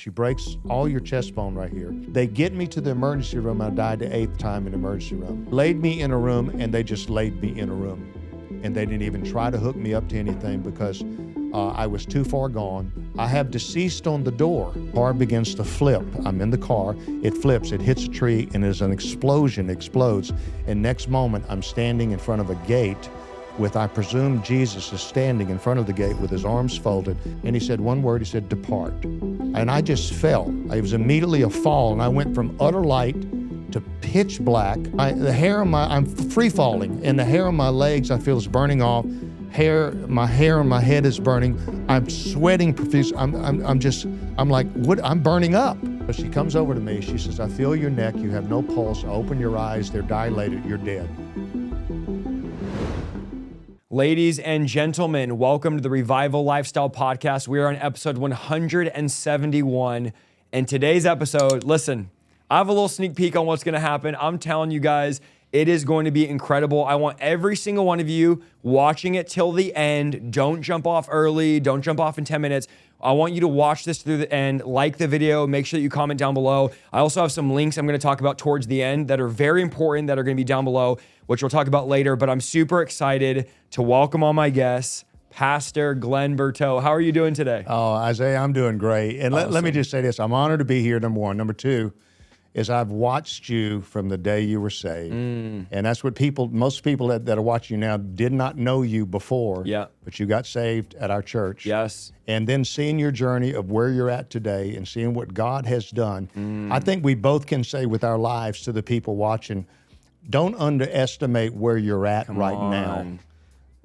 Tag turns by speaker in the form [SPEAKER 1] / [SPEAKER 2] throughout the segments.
[SPEAKER 1] She breaks all your chest bone right here. They get me to the emergency room. I died the 8th time in the emergency room. Laid me in a room, and they just laid me in a room. And they didn't even try to hook me up to anything because I was too far gone. I have deceased on the door. Car begins to flip. I'm in the car. It flips. It hits a tree, and there's an explosion. Explodes. And next moment, I'm standing in front of a gate with, I presume, Jesus is standing in front of the gate with his arms folded. And he said one word. He said, "Depart." And I just fell. It was immediately a fall, and I went from utter light to pitch black. I'm free falling, and the hair on my legs I feel is burning off. My hair on my head is burning. I'm sweating profusely. I'm like, what? I'm burning up. But she comes over to me. She says, "I feel your neck. You have no pulse. Open your eyes. They're dilated. You're dead."
[SPEAKER 2] Ladies and gentlemen, welcome to the Revival Lifestyle Podcast. We are on episode 171. And today's episode, listen, I have a little sneak peek on what's going to happen. I'm telling you guys, it is going to be incredible. I want every single one of you watching it till the end. Don't jump off early. Don't jump off in 10 minutes. I want you to watch this through the end, like the video, make sure that you comment down below. I also have some links I'm going to talk about towards the end that are very important that are going to be down below, which we'll talk about later. But I'm super excited to welcome all my guests, Pastor Glen Berteau. How are you doing today?
[SPEAKER 1] Oh, Isaiah, I'm doing great. And let me just say this. I'm honored to be here, number one. Number two is I've watched you from the day you were saved. And that's what most people that are watching you now did not know you before.
[SPEAKER 2] Yeah.
[SPEAKER 1] But you got saved at our church.
[SPEAKER 2] Yes.
[SPEAKER 1] And then seeing your journey of where you're at today and seeing what God has done, I think we both can say with our lives to the people watching, don't underestimate where you're at right now.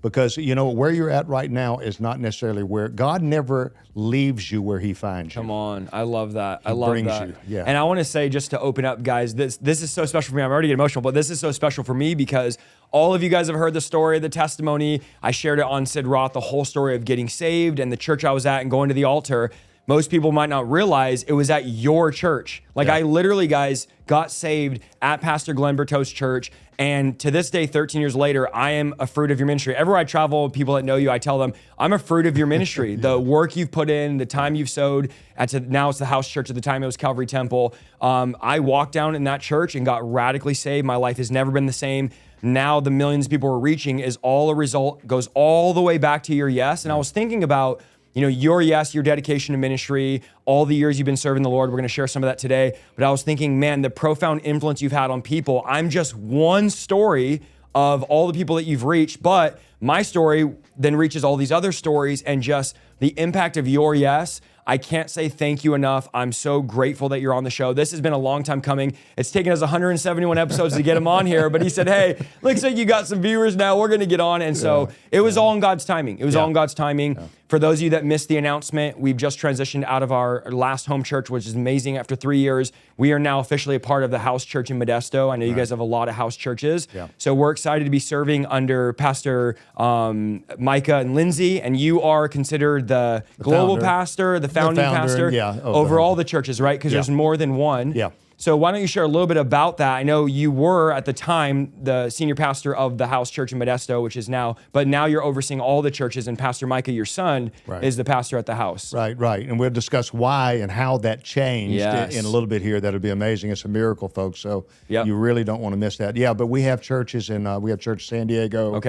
[SPEAKER 1] Because, you know, where you're at right now is not necessarily where God never leaves you where he finds you.
[SPEAKER 2] Come on. I love that.
[SPEAKER 1] He brings you. Yeah.
[SPEAKER 2] And I want to say, just to open up, guys, this is so special for me. I'm already getting emotional, but this is so special for me because all of you guys have heard the story, the testimony. I shared it on Sid Roth, the whole story of getting saved and the church I was at and going to the altar. Most people might not realize it was at your church. Like I literally, guys, got saved at Pastor Glen Berteau's church. And to this day, 13 years later, I am a fruit of your ministry. Everywhere I travel, people that know you, I tell them, I'm a fruit of your ministry. The work you've put in, the time you've sowed, now it's the house church. At the time, it was Calvary Temple. I walked down in that church and got radically saved. My life has never been the same. Now the millions of people we're reaching is all a result, goes all the way back to your yes. And I was thinking about, you know, your yes, your dedication to ministry, all the years you've been serving the Lord. We're going to share some of that today. But I was thinking, man, the profound influence you've had on people. I'm just one story of all the people that you've reached, but my story then reaches all these other stories, and just the impact of your yes. I can't say thank you enough. I'm so grateful that you're on the show. This has been a long time coming. It's taken us 171 episodes to get him on here, but he said, hey, looks like you got some viewers now. We're going to get on. And so it was all in God's timing. It was all in God's timing. For those of you that missed the announcement, we've just transitioned out of our last home church, which is amazing. After 3 years, we are now officially a part of the house church in Modesto. I know you guys have a lot of house churches. So we're excited to be serving under Pastor Micah and Lindsay, and you are considered the global pastor, the founding pastor over all the churches, right? Because there's more than one. So why don't you share a little bit about that? I know you were at the time the senior pastor of the house church in Modesto, which is now, but now you're overseeing all the churches, and Pastor Micah, your son, is the pastor at the house.
[SPEAKER 1] Right. And we'll discuss why and how that changed in a little bit here. That'll be amazing. It's a miracle, folks. So you really don't want to miss that. Yeah, but we have churches we have church in San Diego.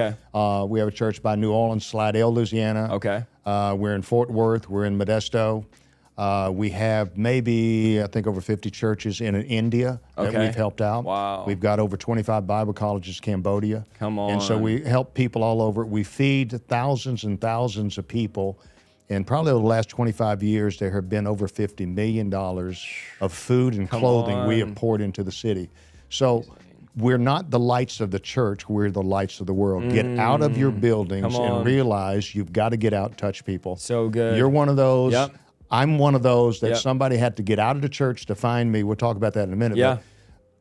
[SPEAKER 1] We have a church by New Orleans, Slidell, Louisiana. We're in Fort Worth. We're in Modesto. We have maybe, I think, over 50 churches in India that we've helped out.
[SPEAKER 2] Wow.
[SPEAKER 1] We've got over 25 Bible colleges in Cambodia.
[SPEAKER 2] Come on.
[SPEAKER 1] And so we help people all over. We feed thousands and thousands of people. And probably over the last 25 years, there have been over $50 million of food and clothing we have poured into the city. So we're not the lights of the church, we're the lights of the world. Get out of your buildings and realize you've got to get out and touch people.
[SPEAKER 2] So good.
[SPEAKER 1] You're one of those. I'm one of those that somebody had to get out of the church to find me. We'll talk about that in a minute. But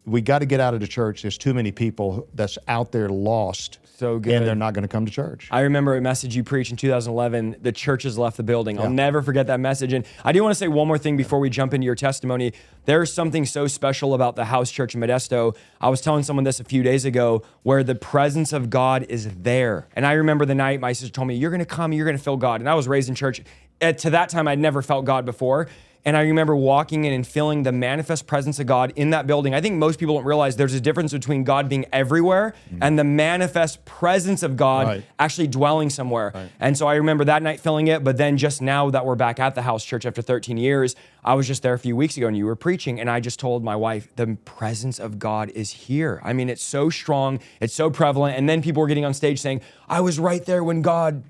[SPEAKER 1] we got to get out of the church. There's too many people that's out there lost.
[SPEAKER 2] So good.
[SPEAKER 1] And they're not going to come to church.
[SPEAKER 2] I remember a message you preached in 2011, the church has left the building. I'll never forget that message. And I do want to say one more thing before we jump into your testimony. There's something so special about the house church in Modesto. I was telling someone this a few days ago, where the presence of God is there. And I remember the night my sister told me, you're going to come, you're going to feel God. And I was raised in church. To that time, I'd never felt God before. And I remember walking in and feeling the manifest presence of God in that building. I think most people don't realize there's a difference between God being everywhere and the manifest presence of God actually dwelling somewhere. And so I remember that night feeling it, but then just now that we're back at the house church after 13 years, I was just there a few weeks ago and you were preaching, and I just told my wife, the presence of God is here. I mean, it's so strong, it's so prevalent. And then people were getting on stage saying, I was right there when God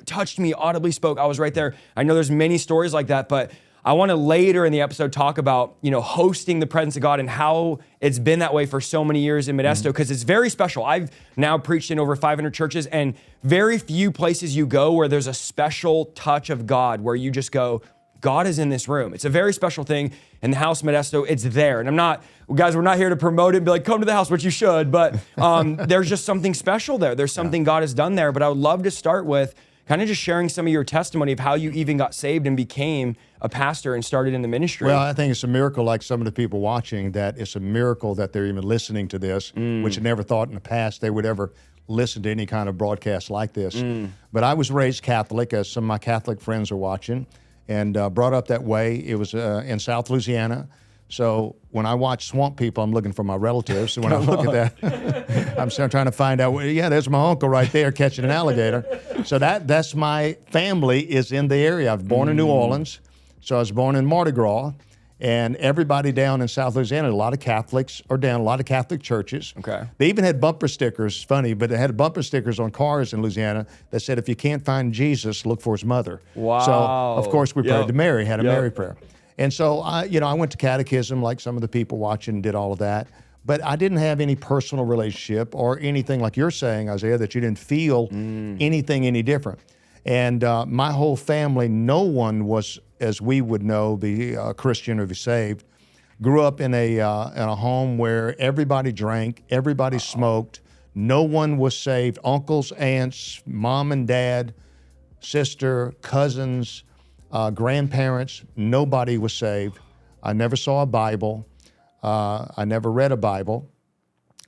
[SPEAKER 2] touched me, audibly spoke. I was right there. I know there's many stories like that, but I want to later in the episode talk about, hosting the presence of God and how it's been that way for so many years in Modesto, because it's very special. I've now preached in over 500 churches, and very few places you go where there's a special touch of God where you just go, God is in this room. It's a very special thing. In the house Modesto, it's there. And we're not here to promote it and be like, come to the house, which you should, but there's just something special there. There's something God has done there. But I would love to start with kind of just sharing some of your testimony of how you even got saved and became a pastor and started in the ministry.
[SPEAKER 1] Well, I think it's a miracle, like some of the people watching, that it's a miracle that they're even listening to this, which I never thought in the past they would ever listen to any kind of broadcast like this. But I was raised Catholic, as some of my Catholic friends are watching, and brought up that way. It was in South Louisiana. So when I watch Swamp People, I'm looking for my relatives. So when I look at that, I'm trying to find out, there's my uncle right there catching an alligator. So that's my family is in the area. I was born in New Orleans. So I was born in Mardi Gras. And everybody down in South Louisiana, a lot of Catholics are down, a lot of Catholic churches.
[SPEAKER 2] Okay.
[SPEAKER 1] They even had bumper stickers, funny, but they had bumper stickers on cars in Louisiana that said, if you can't find Jesus, look for his mother.
[SPEAKER 2] Wow.
[SPEAKER 1] So, of course, we prayed to Mary, had a Mary prayer. And so, I went to catechism like some of the people watching and did all of that. But I didn't have any personal relationship or anything like you're saying, Isaiah, that you didn't feel anything any different. And my whole family, no one was, as we would know, be a Christian or be saved. Grew up in a home where everybody drank, everybody smoked, no one was saved. Uncles, aunts, mom and dad, sister, cousins, grandparents, nobody was saved. I never saw a Bible. I never read a Bible.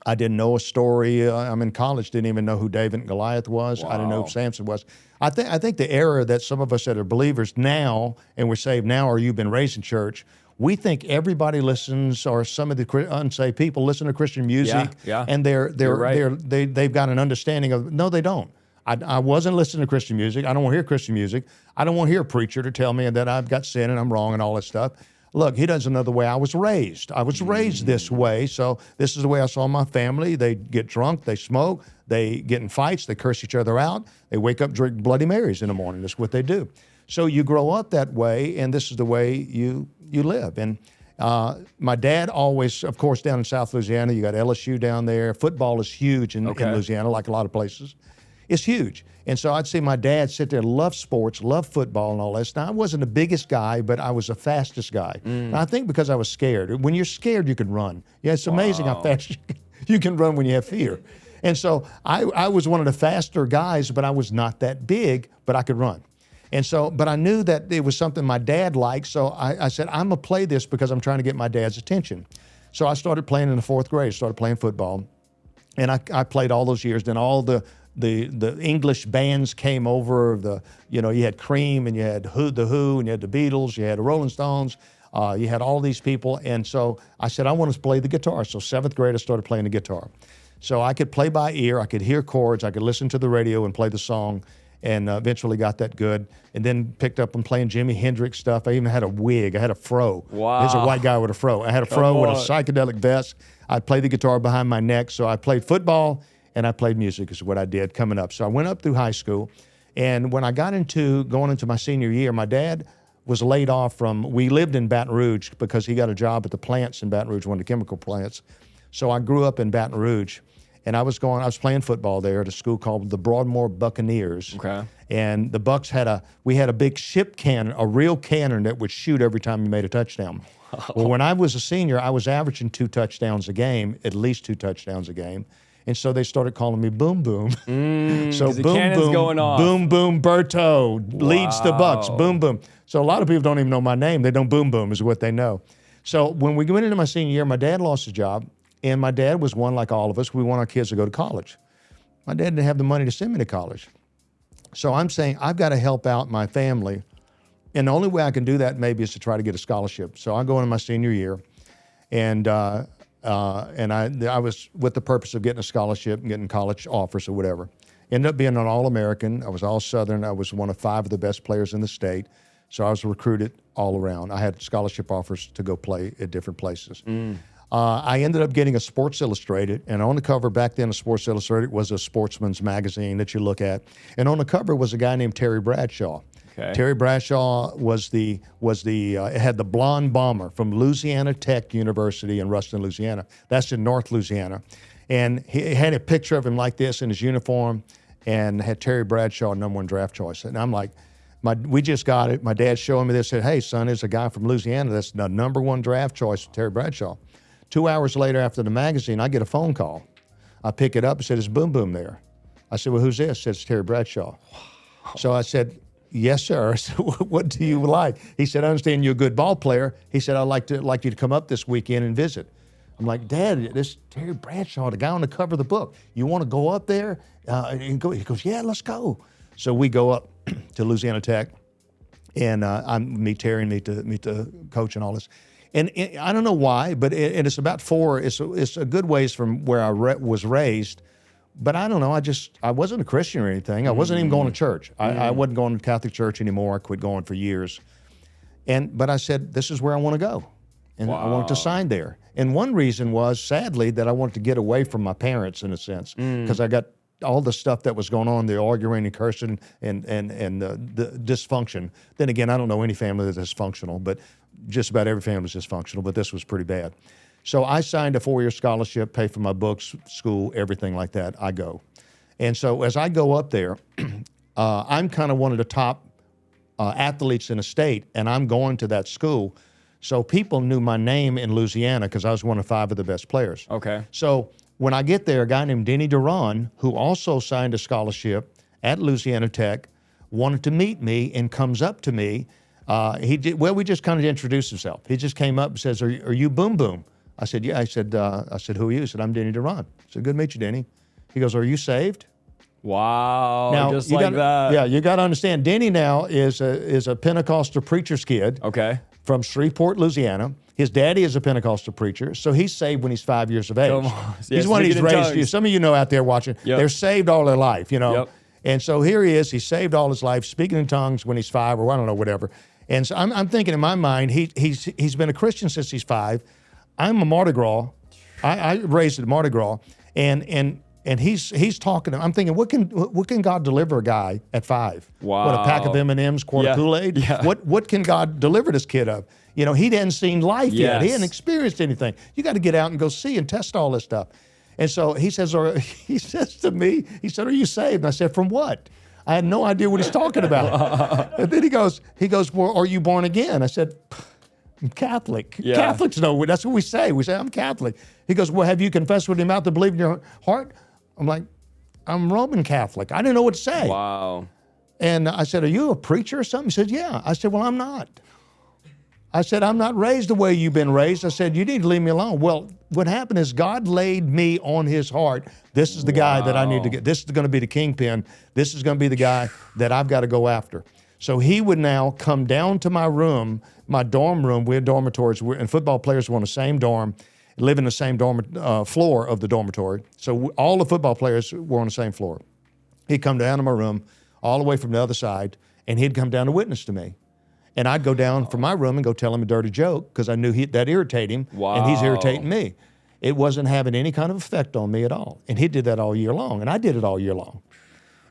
[SPEAKER 1] I didn't know a story. I'm in college, didn't even know who David and Goliath was. Wow. I didn't know who Samson was. I think the error that some of us that are believers now, and we're saved now, or you've been raised in church, we think everybody listens, or some of the unsaved people listen to Christian music, and they've got an understanding of. No, they don't. I wasn't listening to Christian music. I don't want to hear Christian music. I don't want to hear a preacher to tell me that I've got sin and I'm wrong and all that stuff. Look, he doesn't know the way I was raised. I was raised this way, so this is the way I saw my family. They get drunk, they smoke, they get in fights, they curse each other out, they wake up, drink Bloody Marys in the morning. That's what they do. So you grow up that way, and this is the way you live. And my dad always, of course, down in South Louisiana, you got LSU down there. Football is huge in Louisiana, like a lot of places. It's huge. And so I'd see my dad sit there, love sports, love football and all that. Now, I wasn't the biggest guy, but I was the fastest guy. And I think because I was scared. When you're scared, you can run. Yeah, it's amazing how fast you can run when you have fear. And so I was one of the faster guys, but I was not that big, but I could run. And so, but I knew that it was something my dad liked, so I said, I'm going to play this because I'm trying to get my dad's attention. So I started playing in the fourth grade, started playing football. And I played all those years. Then all the English bands came over. You had Cream, and you had the Who, and you had the Beatles, you had the Rolling Stones, you had all these people. And so I said, I want to play the guitar. So seventh grade, I started playing the guitar. So I could play by ear, I could hear chords, I could listen to the radio and play the song, and eventually got that good. And then picked up on playing Jimi Hendrix stuff. I even had a wig, I had a fro.
[SPEAKER 2] Wow.
[SPEAKER 1] There's a white guy with a fro. I had a fro with a psychedelic vest. I'd play the guitar behind my neck. So I played football, and I played music is what I did coming up. So I went up through high school, and when I got going into my senior year, my dad was laid off we lived in Baton Rouge because he got a job at the plants in Baton Rouge, one of the chemical plants. So I grew up in Baton Rouge, and I was playing football there at a school called the Broadmoor Buccaneers.
[SPEAKER 2] Okay.
[SPEAKER 1] And the Bucks had a big ship cannon, a real cannon that would shoot every time you made a touchdown. Well, when I was a senior, I was averaging 2 touchdowns a game, at least 2 touchdowns a game. And so they started calling me Boom Boom. So Boom Boom,
[SPEAKER 2] going off.
[SPEAKER 1] Boom Boom Berteau leads the Bucks. Boom Boom. So a lot of people don't even know my name. They know Boom Boom is what they know. So when we went into my senior year, my dad lost his job, and my dad was one like all of us. We want our kids to go to college. My dad didn't have the money to send me to college. So I'm saying I've got to help out my family And the only way I can do that maybe is to try to get a scholarship. So I go into my senior year, and I was with the purpose of getting a scholarship and getting college offers or whatever. Ended up being an All-American. I was All-Southern. I was one of 5 of the best players in the state. So I was recruited all around. I had scholarship offers to go play at different places. I ended up getting a Sports Illustrated, and on the cover back then of Sports Illustrated was a sportsman's magazine that you look at. And on the cover was a guy named Terry Bradshaw.
[SPEAKER 2] Okay.
[SPEAKER 1] Terry Bradshaw had the blonde bomber from Louisiana Tech University in Ruston, Louisiana. That's in North Louisiana. And he had a picture of him like this in his uniform and had Terry Bradshaw, #1 draft choice. And I'm like, we just got it. My dad's showing me this, said, hey, son, there's a guy from Louisiana that's the #1 draft choice, Terry Bradshaw. 2 hours later after the magazine, I get a phone call. I pick it up and said, is Boom Boom there? I said, well, who's this? He said, it's Terry Bradshaw. So I said, yes, sir. I said, what do you like? He said, I understand you're a good ball player. He said, I'd like you to come up this weekend and visit. I'm like, Dad, this Terry Bradshaw, the guy on the cover of the book. You want to go up there and go? He goes, yeah, let's go. So we go up to Louisiana Tech, and I meet Terry and meet the coach and all this. And I don't know why, but it's about 4. It's a good ways from where I was raised. But I don't know. I wasn't a Christian or anything. I wasn't even going to church. I wasn't going to Catholic church anymore. I quit going for years. But I said, this is where I want to go. And I wanted to sign there. And one reason was, sadly, that I wanted to get away from my parents in a sense, because I got all the stuff that was going on, the arguing and cursing and the dysfunction. Then again, I don't know any family that's dysfunctional, but just about every family is dysfunctional, but this was pretty bad. So I signed a 4-year scholarship, pay for my books, school, everything like that. I go. And so as I go up there, I'm kind of one of the top athletes in the state, and I'm going to that school. So people knew my name in Louisiana because I was one of 5 of the best players.
[SPEAKER 2] Okay.
[SPEAKER 1] So when I get there, a guy named Denny Duran, who also signed a scholarship at Louisiana Tech, wanted to meet me and comes up to me. We just kind of introduced himself. He just came up and says, are you Boom Boom? I said, yeah. I said, who are you? He said, I'm Denny Duran. I said, good to meet you, Denny. He goes, are you saved?
[SPEAKER 2] Wow,
[SPEAKER 1] now,
[SPEAKER 2] just like that.
[SPEAKER 1] Yeah, you got to understand, Denny now is a Pentecostal preacher's kid.
[SPEAKER 2] Okay.
[SPEAKER 1] From Shreveport, Louisiana. His daddy is a Pentecostal preacher, so he's saved when he's 5 years of age.
[SPEAKER 2] Come on.
[SPEAKER 1] He's one of these raised. Some of you know out there watching, they're saved all their life, you know.
[SPEAKER 2] Yep.
[SPEAKER 1] And so here he is. He's saved all his life, speaking in tongues when he's 5 or I don't know, whatever. And so I'm thinking in my mind, he's been a Christian since he's 5. I'm a Mardi Gras. I raised at Mardi Gras, and he's talking. I'm thinking, what can God deliver a guy at 5?
[SPEAKER 2] Wow.
[SPEAKER 1] What, a pack of M&Ms, quart of Kool-Aid?
[SPEAKER 2] Yeah.
[SPEAKER 1] What can God deliver this kid of? You know, he hadn't seen life yet. He hadn't experienced anything. You got to get out and go see and test all this stuff. And so he says to me, he said, are you saved? And I said, from what? I had no idea what he's talking about. And then he goes, well, are you born again? I said, I'm Catholic.
[SPEAKER 2] Yeah.
[SPEAKER 1] Catholics know, that's what we say. We say, I'm Catholic. He goes, well, have you confessed with your mouth and believed in your heart? I'm like, I'm Roman Catholic. I didn't know what to say.
[SPEAKER 2] Wow.
[SPEAKER 1] And I said, are you a preacher or something? He said, yeah. I said, well, I'm not. I said, I'm not raised the way you've been raised. I said, you need to leave me alone. Well, what happened is God laid me on his heart. This is the guy that I need to get. This is going to be the kingpin. This is going to be the guy that I've got to go after. So he would now come down to my room, my dorm room. We had dormitories, and football players were on the same dorm, live in the same floor of the dormitory. So all the football players were on the same floor. He'd come down to my room all the way from the other side, and he'd come down to witness to me. And I'd go down from my room and go tell him a dirty joke because I knew that irritated him, and he's irritating me. It wasn't having any kind of effect on me at all. And he did that all year long, and I did it all year long.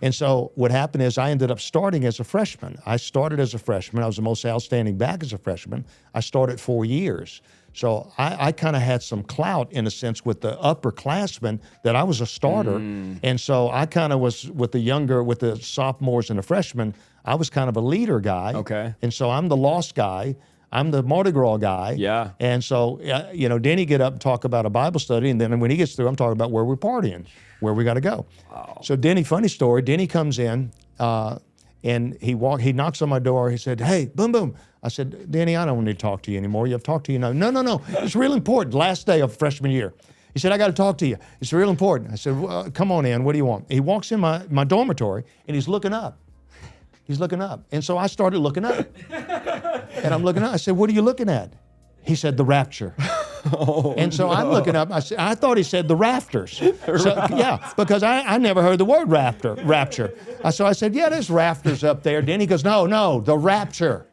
[SPEAKER 1] And so what happened is I ended up starting as a freshman. I started as a freshman. I was the most outstanding back as a freshman. I started 4 years. So I kind of had some clout in a sense with the upperclassmen that I was a starter. And so I kind of was with the sophomores and the freshmen, I was kind of a leader guy.
[SPEAKER 2] Okay.
[SPEAKER 1] And so I'm the lost guy. I'm the Mardi Gras guy.
[SPEAKER 2] Yeah.
[SPEAKER 1] And so, Denny get up and talk about a Bible study, and then when he gets through, I'm talking about where we're partying, where we got to go. Wow. So Denny, funny story, Denny comes in, and he knocks on my door. He said, hey, Boom Boom. I said, Denny, I don't need to talk to you anymore. You have to talk to you now. No. It's real important. Last day of freshman year. He said, I got to talk to you. It's real important. I said, well, come on in. What do you want? He walks in my dormitory, and he's looking up. He's looking up. And so I started looking up. And I'm looking up. I said, what are you looking at? He said, the rapture. And so I'm looking up. I thought he said the rafters. So, yeah, because I never heard the word rapture. So I said, yeah, there's rafters up there. Then he goes, no, the rapture.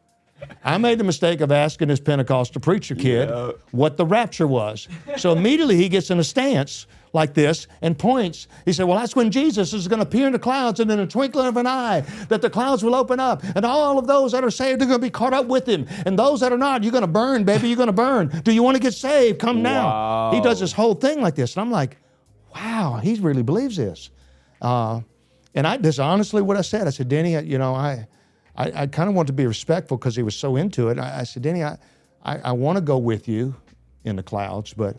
[SPEAKER 1] I made the mistake of asking this Pentecostal preacher kid what the rapture was. So immediately he gets in a stance like this and points. He said, well, that's when Jesus is going to appear in the clouds, and in a twinkling of an eye that the clouds will open up, and all of those that are saved are going to be caught up with him. And those that are not, you're going to burn, baby, you're going to burn. Do you want to get saved? Come now.
[SPEAKER 2] Wow.
[SPEAKER 1] He does this whole thing like this. And I'm like, wow, he really believes this. And this is honestly what I said. I said, Denny, I kind of want to be respectful because he was so into it. I said, Denny, I want to go with you in the clouds, but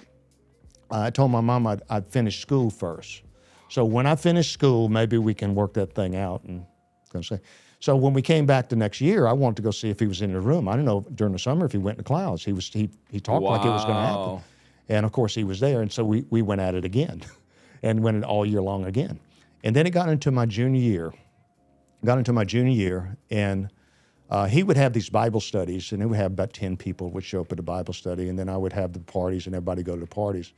[SPEAKER 1] I told my mom I'd finish school first. So when I finish school, maybe we can work that thing out. And so when we came back the next year, I wanted to go see if he was in the room. I don't know during the summer if he went in the clouds. He talked like it was going to happen. And of course he was there. And so we went at it again and went all year long again. And then it got into my junior year. And he would have these Bible studies, and he would have about 10 people would show up at the Bible study, and then I would have the parties, and everybody go to the parties.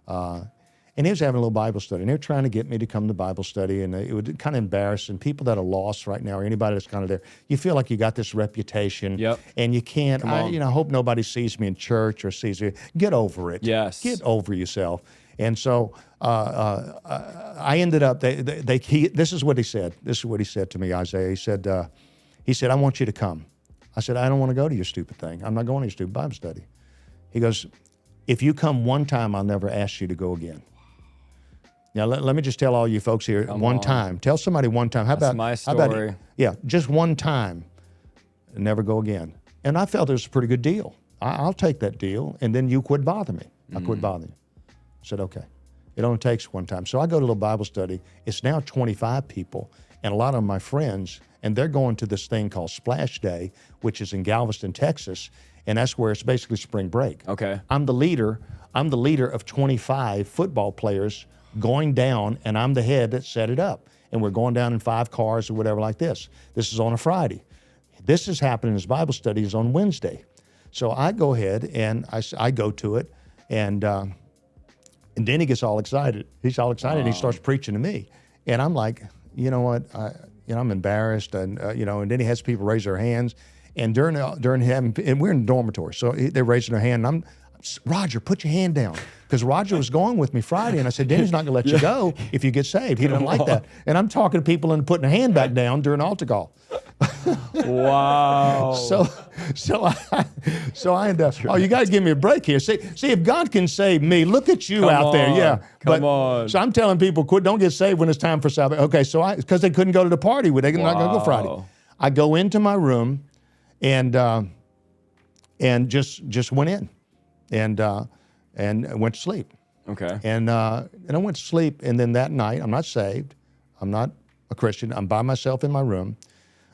[SPEAKER 1] And he was having a little Bible study, and they were trying to get me to come to Bible study, and it would kind of embarrass, and people that are lost right now, or anybody that's kind of there, you feel like you got this reputation, and you can't, I hope nobody sees me in church or sees me. Get over it.
[SPEAKER 2] Yes.
[SPEAKER 1] Get over yourself. And so I ended up, this is what he said. This is what he said to me, Isaiah. He said, I want you to come. I said, I don't want to go to your stupid thing. I'm not going to your stupid Bible study. He goes, if you come one time, I'll never ask you to go again. Now, let me just tell all you folks here, one time. Tell somebody one time.
[SPEAKER 2] That's my story.
[SPEAKER 1] Just one time, and never go again. And I felt it was a pretty good deal. I'll take that deal, and then you quit bothering me. I quit bothering you. I said, okay. It only takes one time. So I go to a little Bible study. It's now 25 people, and a lot of my friends, and they're going to this thing called Splash Day, which is in Galveston, Texas, and that's where it's basically spring break.
[SPEAKER 2] Okay.
[SPEAKER 1] I'm the leader of 25 football players going down, and I'm the head that set it up. And we're going down in 5 cars or whatever like this. This is on a Friday. This is happening, his Bible study is on Wednesday. So I go ahead and I go to it, and then he gets all excited. He's all excited, and he starts preaching to me. And I'm like, you know what, I'm embarrassed, and and then he has people raise their hands. And during him, and we're in the dormitory, so they're raising their hand, and I'm, Roger, put your hand down. Because Roger was going with me Friday, and I said, Denny's not going to let you go if you get saved. He doesn't like that. And I'm talking to people and putting a hand back down during altar call.
[SPEAKER 2] Wow.
[SPEAKER 1] So I end up, you got to give me a break here. See, if God can save me, look at you out there. Yeah.
[SPEAKER 2] Come on.
[SPEAKER 1] So I'm telling people, don't get saved when it's time for salvation. Okay, so because they couldn't go to the party, they're not going to go Friday. I go into my room and just went in and went to sleep.
[SPEAKER 2] Okay.
[SPEAKER 1] And I went to sleep, and then that night, I'm not saved. I'm not a Christian. I'm by myself in my room.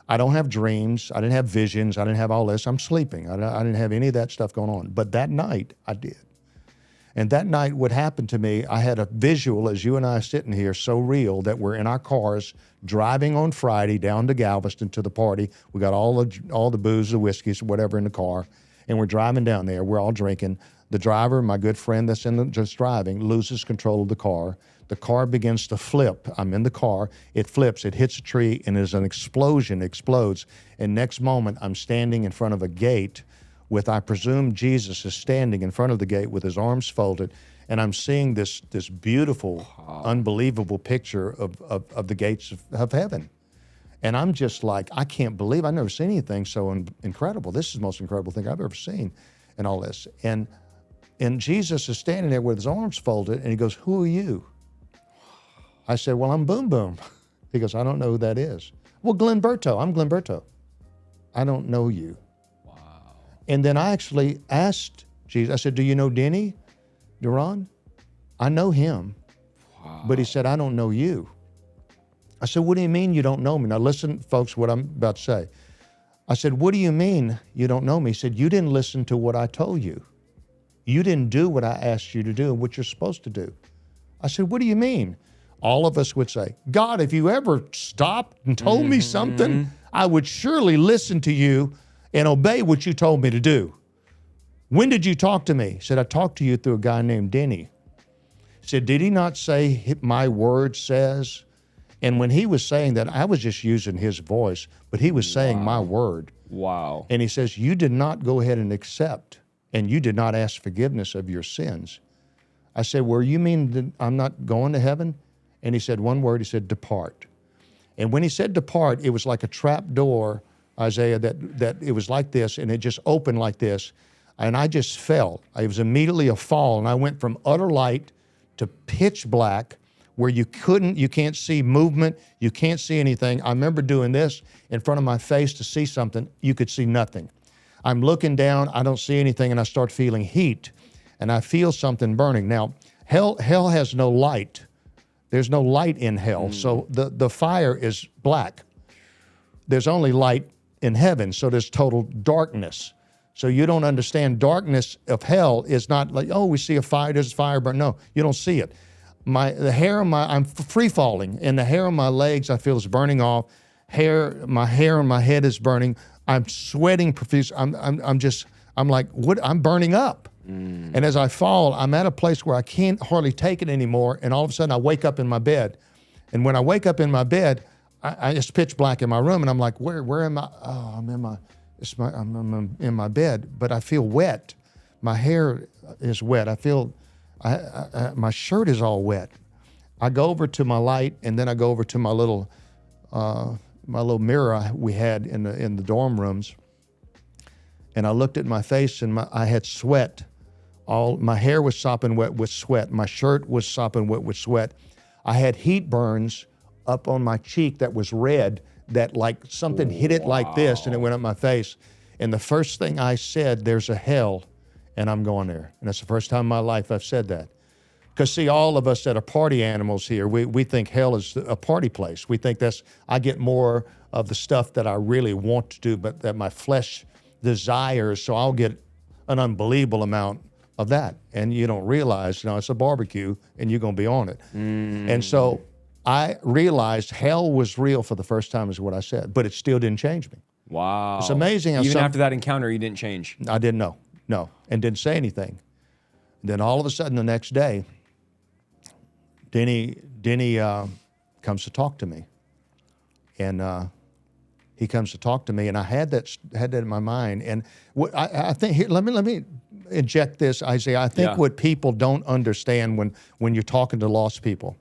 [SPEAKER 1] I don't have dreams. I didn't have visions. I didn't have all this. I'm sleeping. I didn't have any of that stuff going on. But that night, I did. And that night, what happened to me, I had a visual, as you and I are sitting here, so real that we're in our cars driving on Friday down to Galveston to the party. We got all the booze, the whiskeys, whatever in the car, and we're driving down there. We're all drinking. The driver, my good friend that's just driving, loses control of the car. The car begins to flip. I'm in the car. It flips. It hits a tree, and there's an explosion, explodes. And next moment, I'm standing in front of a gate with, I presume, Jesus is standing in front of the gate with his arms folded, and I'm seeing this beautiful, unbelievable picture of the gates of heaven. And I'm just like, I can't believe, I've never seen anything so incredible. This is the most incredible thing I've ever seen and all this. And Jesus is standing there with his arms folded, and he goes, who are you? I said, well, I'm Boom Boom. He goes, I don't know who that is. Well, Glen Berteau. I'm Glen Berteau. I don't know you. Wow. And then I actually asked Jesus, I said, do you know Denny Duran? I know him. Wow. But he said, I don't know you. I said, what do you mean you don't know me? Now listen, folks, what I'm about to say. I said, what do you mean you don't know me? He said, you didn't listen to what I told you. You didn't do what I asked you to do and what you're supposed to do. I said, what do you mean? all of us would say, God, if you ever stopped and told me something, I would surely listen to you and obey what you told me to do. When did you talk to me? He said, I talked to you through a guy named Denny. He said, did he not say my word says? And when he was saying that, I was just using his voice, but he was saying my word.
[SPEAKER 2] Wow.
[SPEAKER 1] And he says, you did not go ahead and accept, and you did not ask forgiveness of your sins. I said, well, you mean that I'm not going to heaven? And he said one word, he said, depart. And when he said depart, it was like a trap door, Isaiah, that it was like this, and it just opened like this. And I just fell. It was immediately a fall, and I went from utter light to pitch black, where you can't see movement, you can't see anything. I remember doing this in front of my face to see something, you could see nothing. I'm looking down, I don't see anything, and I start feeling heat, and I feel something burning. Now, hell has no light. There's no light in hell, so the fire is black. There's only light in heaven, so there's total darkness. So you don't understand darkness of hell is not like, oh, we see a fire, there's fire burn. No, you don't see it. I'm free falling, and the hair on my legs I feel is burning off. My hair on my head is burning. I'm sweating profusely. I'm like, what? I'm burning up. And as I fall, I'm at a place where I can't hardly take it anymore. And all of a sudden I wake up in my bed. And when I wake up in my bed, I just pitch black in my room, and I'm like, where am I? Oh, I'm in my bed, but I feel wet. My hair is wet. I feel, my shirt is all wet. I go over to my light, and then I go over to my little mirror we had in the dorm rooms, and I looked at my face, and I had sweat. My hair was sopping wet with sweat. My shirt was sopping wet with sweat. I had heat burns up on my cheek that was red, that like something hit it like this, and it went up my face. And the first thing I said, there's a hell, and I'm going there. And that's the first time in my life I've said that. Because see, all of us that are party animals here, we think hell is a party place. We think I get more of the stuff that I really want to do, but that my flesh desires, so I'll get an unbelievable amount of that. And you don't realize, it's a barbecue, and you're going to be on it. And so I realized hell was real for the first time is what I said, but it still didn't change me.
[SPEAKER 2] Wow.
[SPEAKER 1] It's amazing.
[SPEAKER 2] Even after that encounter, you didn't change.
[SPEAKER 1] I didn't know, no, and didn't say anything. Then all of a sudden the next day, Denny comes to talk to me, and he comes to talk to me, and I had that in my mind. And what I think here, let me inject this, Isaiah. I think what people don't understand when you're talking to lost people,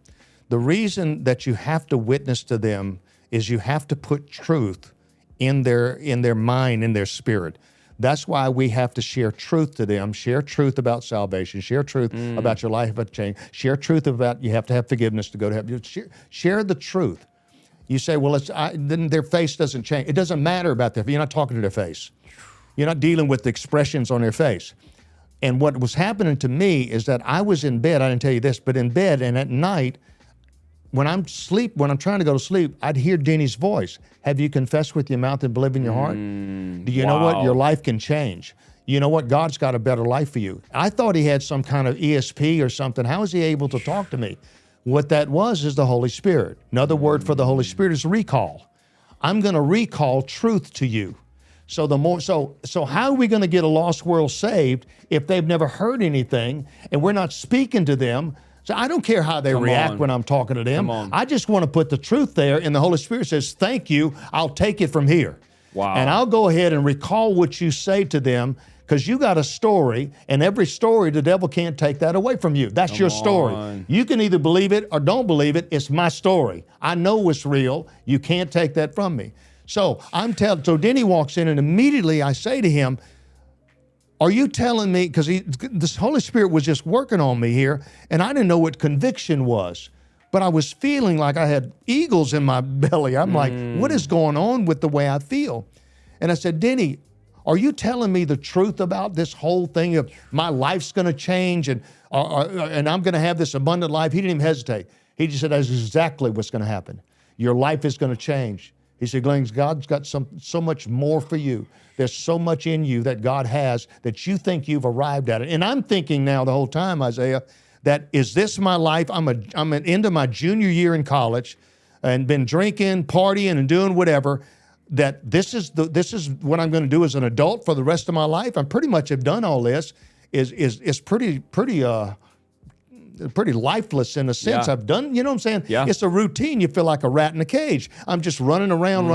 [SPEAKER 1] the reason that you have to witness to them is you have to put truth in their mind, in their spirit. That's why we have to share truth to them, share truth about salvation, share truth about your life about change, share truth about you have to have forgiveness to go to heaven. Share the truth. You say, well, then their face doesn't change. It doesn't matter about you're not talking to their face. You're not dealing with the expressions on their face. And what was happening to me is that I was in bed, I didn't tell you this, but in bed, and at night, when I'm trying to go to sleep, I'd hear Denny's voice. Have you confessed with your mouth and believed in your heart? Do you know what? Your life can change. You know what? God's got a better life for you. I thought he had some kind of ESP or something. How is he able to talk to me? What that was is the Holy Spirit. Another word for the Holy Spirit is recall. I'm going to recall truth to you. So how are we going to get a lost world saved if they've never heard anything and we're not speaking to them? So I don't care how they react when I'm talking to them. I just want to put the truth there, and the Holy Spirit says, thank you, I'll take it from here.
[SPEAKER 2] Wow.
[SPEAKER 1] And I'll go ahead and recall what you say to them, because you got a story, and every story, the devil can't take that away from you. That's your story. You can either believe it or don't believe it. It's my story. I know it's real. You can't take that from me. So so Denny walks in, and immediately I say to him, are you telling me, because this Holy Spirit was just working on me here, and I didn't know what conviction was, but I was feeling like I had eagles in my belly. I'm like, what is going on with the way I feel? And I said, Denny, are you telling me the truth about this whole thing of my life's going to change and I'm going to have this abundant life? He didn't even hesitate. He just said, that's exactly what's going to happen. Your life is going to change. He said, Glenn, God's got so much more for you. There's so much in you that God has that you think you've arrived at it. And I'm thinking now the whole time, Isaiah, that is this my life? I'm into my junior year in college and been drinking, partying, and doing whatever, that this is what I'm going to do as an adult for the rest of my life. I pretty much have done all this. Is pretty lifeless in a sense.
[SPEAKER 2] Yeah.
[SPEAKER 1] I've done, you know what I'm saying?
[SPEAKER 2] Yeah.
[SPEAKER 1] It's a routine. You feel like a rat in a cage. I'm just running around,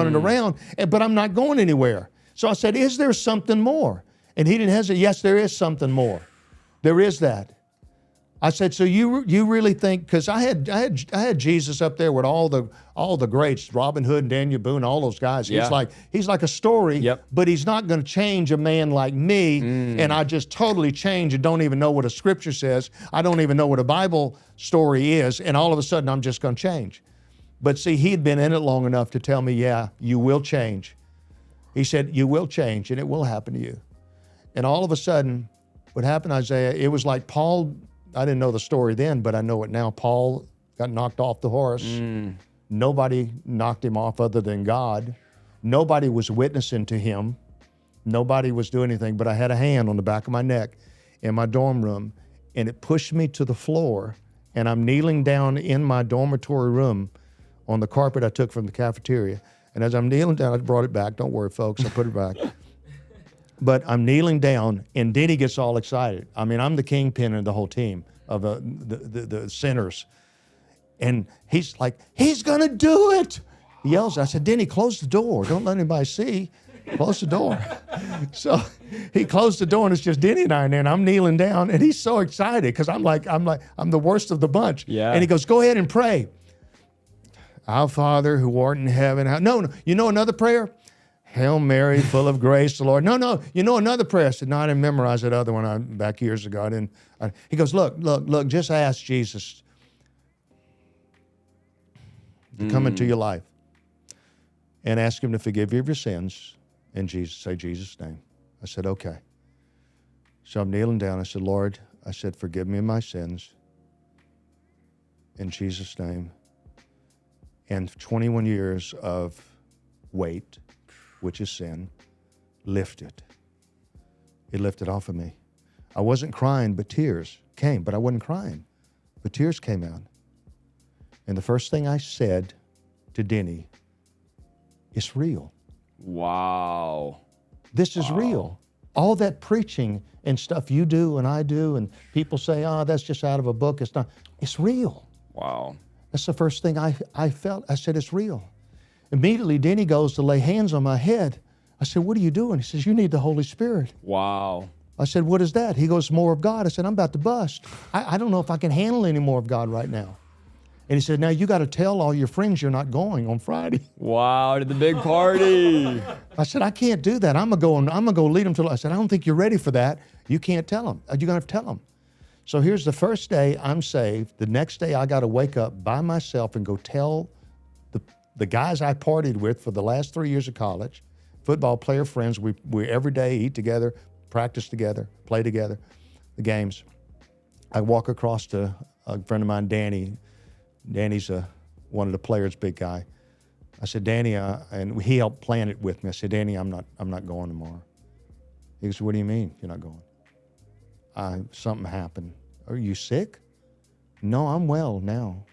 [SPEAKER 1] but I'm not going anywhere. So I said, is there something more? And he didn't hesitate. Yes, there is something more. There is that. I said, so you really think, because I had Jesus up there with all the greats, Robin Hood and Daniel Boone, all those guys.
[SPEAKER 2] Yeah.
[SPEAKER 1] He's like a story,
[SPEAKER 2] Yep.
[SPEAKER 1] but he's not going to change a man like me. And I just totally change and don't even know what a scripture says. I don't even know what a Bible story is. And all of a sudden, I'm just going to change. But see, he'd been in it long enough to tell me, yeah, you will change. He said, you will change and it will happen to you. And all of a sudden, what happened, Isaiah, it was like Paul, I didn't know the story then, but I know it now. Paul got knocked off the horse. Nobody knocked him off other than God. Nobody was witnessing to him. Nobody was doing anything, but I had a hand on the back of my neck in my dorm room, and it pushed me to the floor, and I'm kneeling down in my dormitory room on the carpet I took from the cafeteria. And as I'm kneeling down, I brought it back. Don't worry, folks, I put it back. But I'm kneeling down, and Denny gets all excited. I mean, I'm the kingpin of the whole team of the sinners. And he's like, he's going to do it. He yells. I said, Denny, close the door. Don't let anybody see. Close the door. So he closed the door, and it's just Denny and I in there, and I'm kneeling down, and he's so excited because I'm the worst of the bunch.
[SPEAKER 2] Yeah.
[SPEAKER 1] And he goes, go ahead and pray. Our Father who art in heaven. No, you know another prayer? Hail Mary, full of grace, the Lord. No, you know another prayer. I said, no, I didn't memorize that other one back years ago. He goes, look, just ask Jesus to come into your life and ask him to forgive you of your sins. And say Jesus' name. I said, okay. So I'm kneeling down. I said, Lord, forgive me of my sins in Jesus' name. And 21 years of weight, which is sin, lifted. It lifted off of me. I wasn't crying, but tears came. But I wasn't crying, but tears came out. And the first thing I said to Denny, it's real.
[SPEAKER 2] Wow.
[SPEAKER 1] This is real. All that preaching and stuff you do and I do, and people say, oh, that's just out of a book. It's not. It's real.
[SPEAKER 2] Wow.
[SPEAKER 1] That's the first thing I felt. I said, it's real. Immediately, Denny goes to lay hands on my head. I said, what are you doing? He says, you need the Holy Spirit.
[SPEAKER 2] Wow.
[SPEAKER 1] I said, what is that? He goes, more of God. I said, I'm about to bust. I don't know if I can handle any more of God right now. And he said, now you got to tell all your friends you're not going on Friday.
[SPEAKER 2] Wow, to the big party.
[SPEAKER 1] I said, I can't do that. I'm going to go lead them to, I said, I don't think you're ready for that. You can't tell them. You're going to have to tell them. So here's the first day I'm saved. The next day I got to wake up by myself and go tell the guys I partied with for the last 3 years of college, football player friends, we every day eat together, practice together, play together, the games. I walk across to a friend of mine, Danny. Danny's one of the players, big guy. I said, Danny, and he helped plan it with me. I said, Danny, I'm not going tomorrow. He goes, what do you mean you're not going? Something happened. Are you sick? No, I'm well now.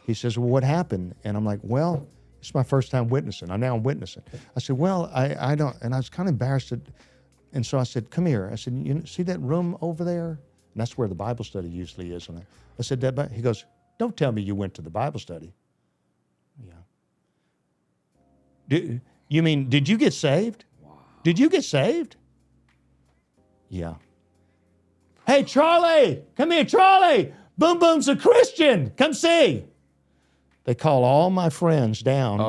[SPEAKER 1] He says, well, what happened? And I'm like, well, it's my first time witnessing. I'm witnessing. I said, well, I don't, and I was kind of embarrassed. And so I said, come here. I said, you see that room over there? And that's where the Bible study usually is. And I said, he goes, don't tell me you went to the Bible study. Yeah. You mean, did you get saved? Wow. Did you get saved? Yeah. Hey, Charlie, come here, Charlie. Boom Boom's a Christian. Come see. They call all my friends down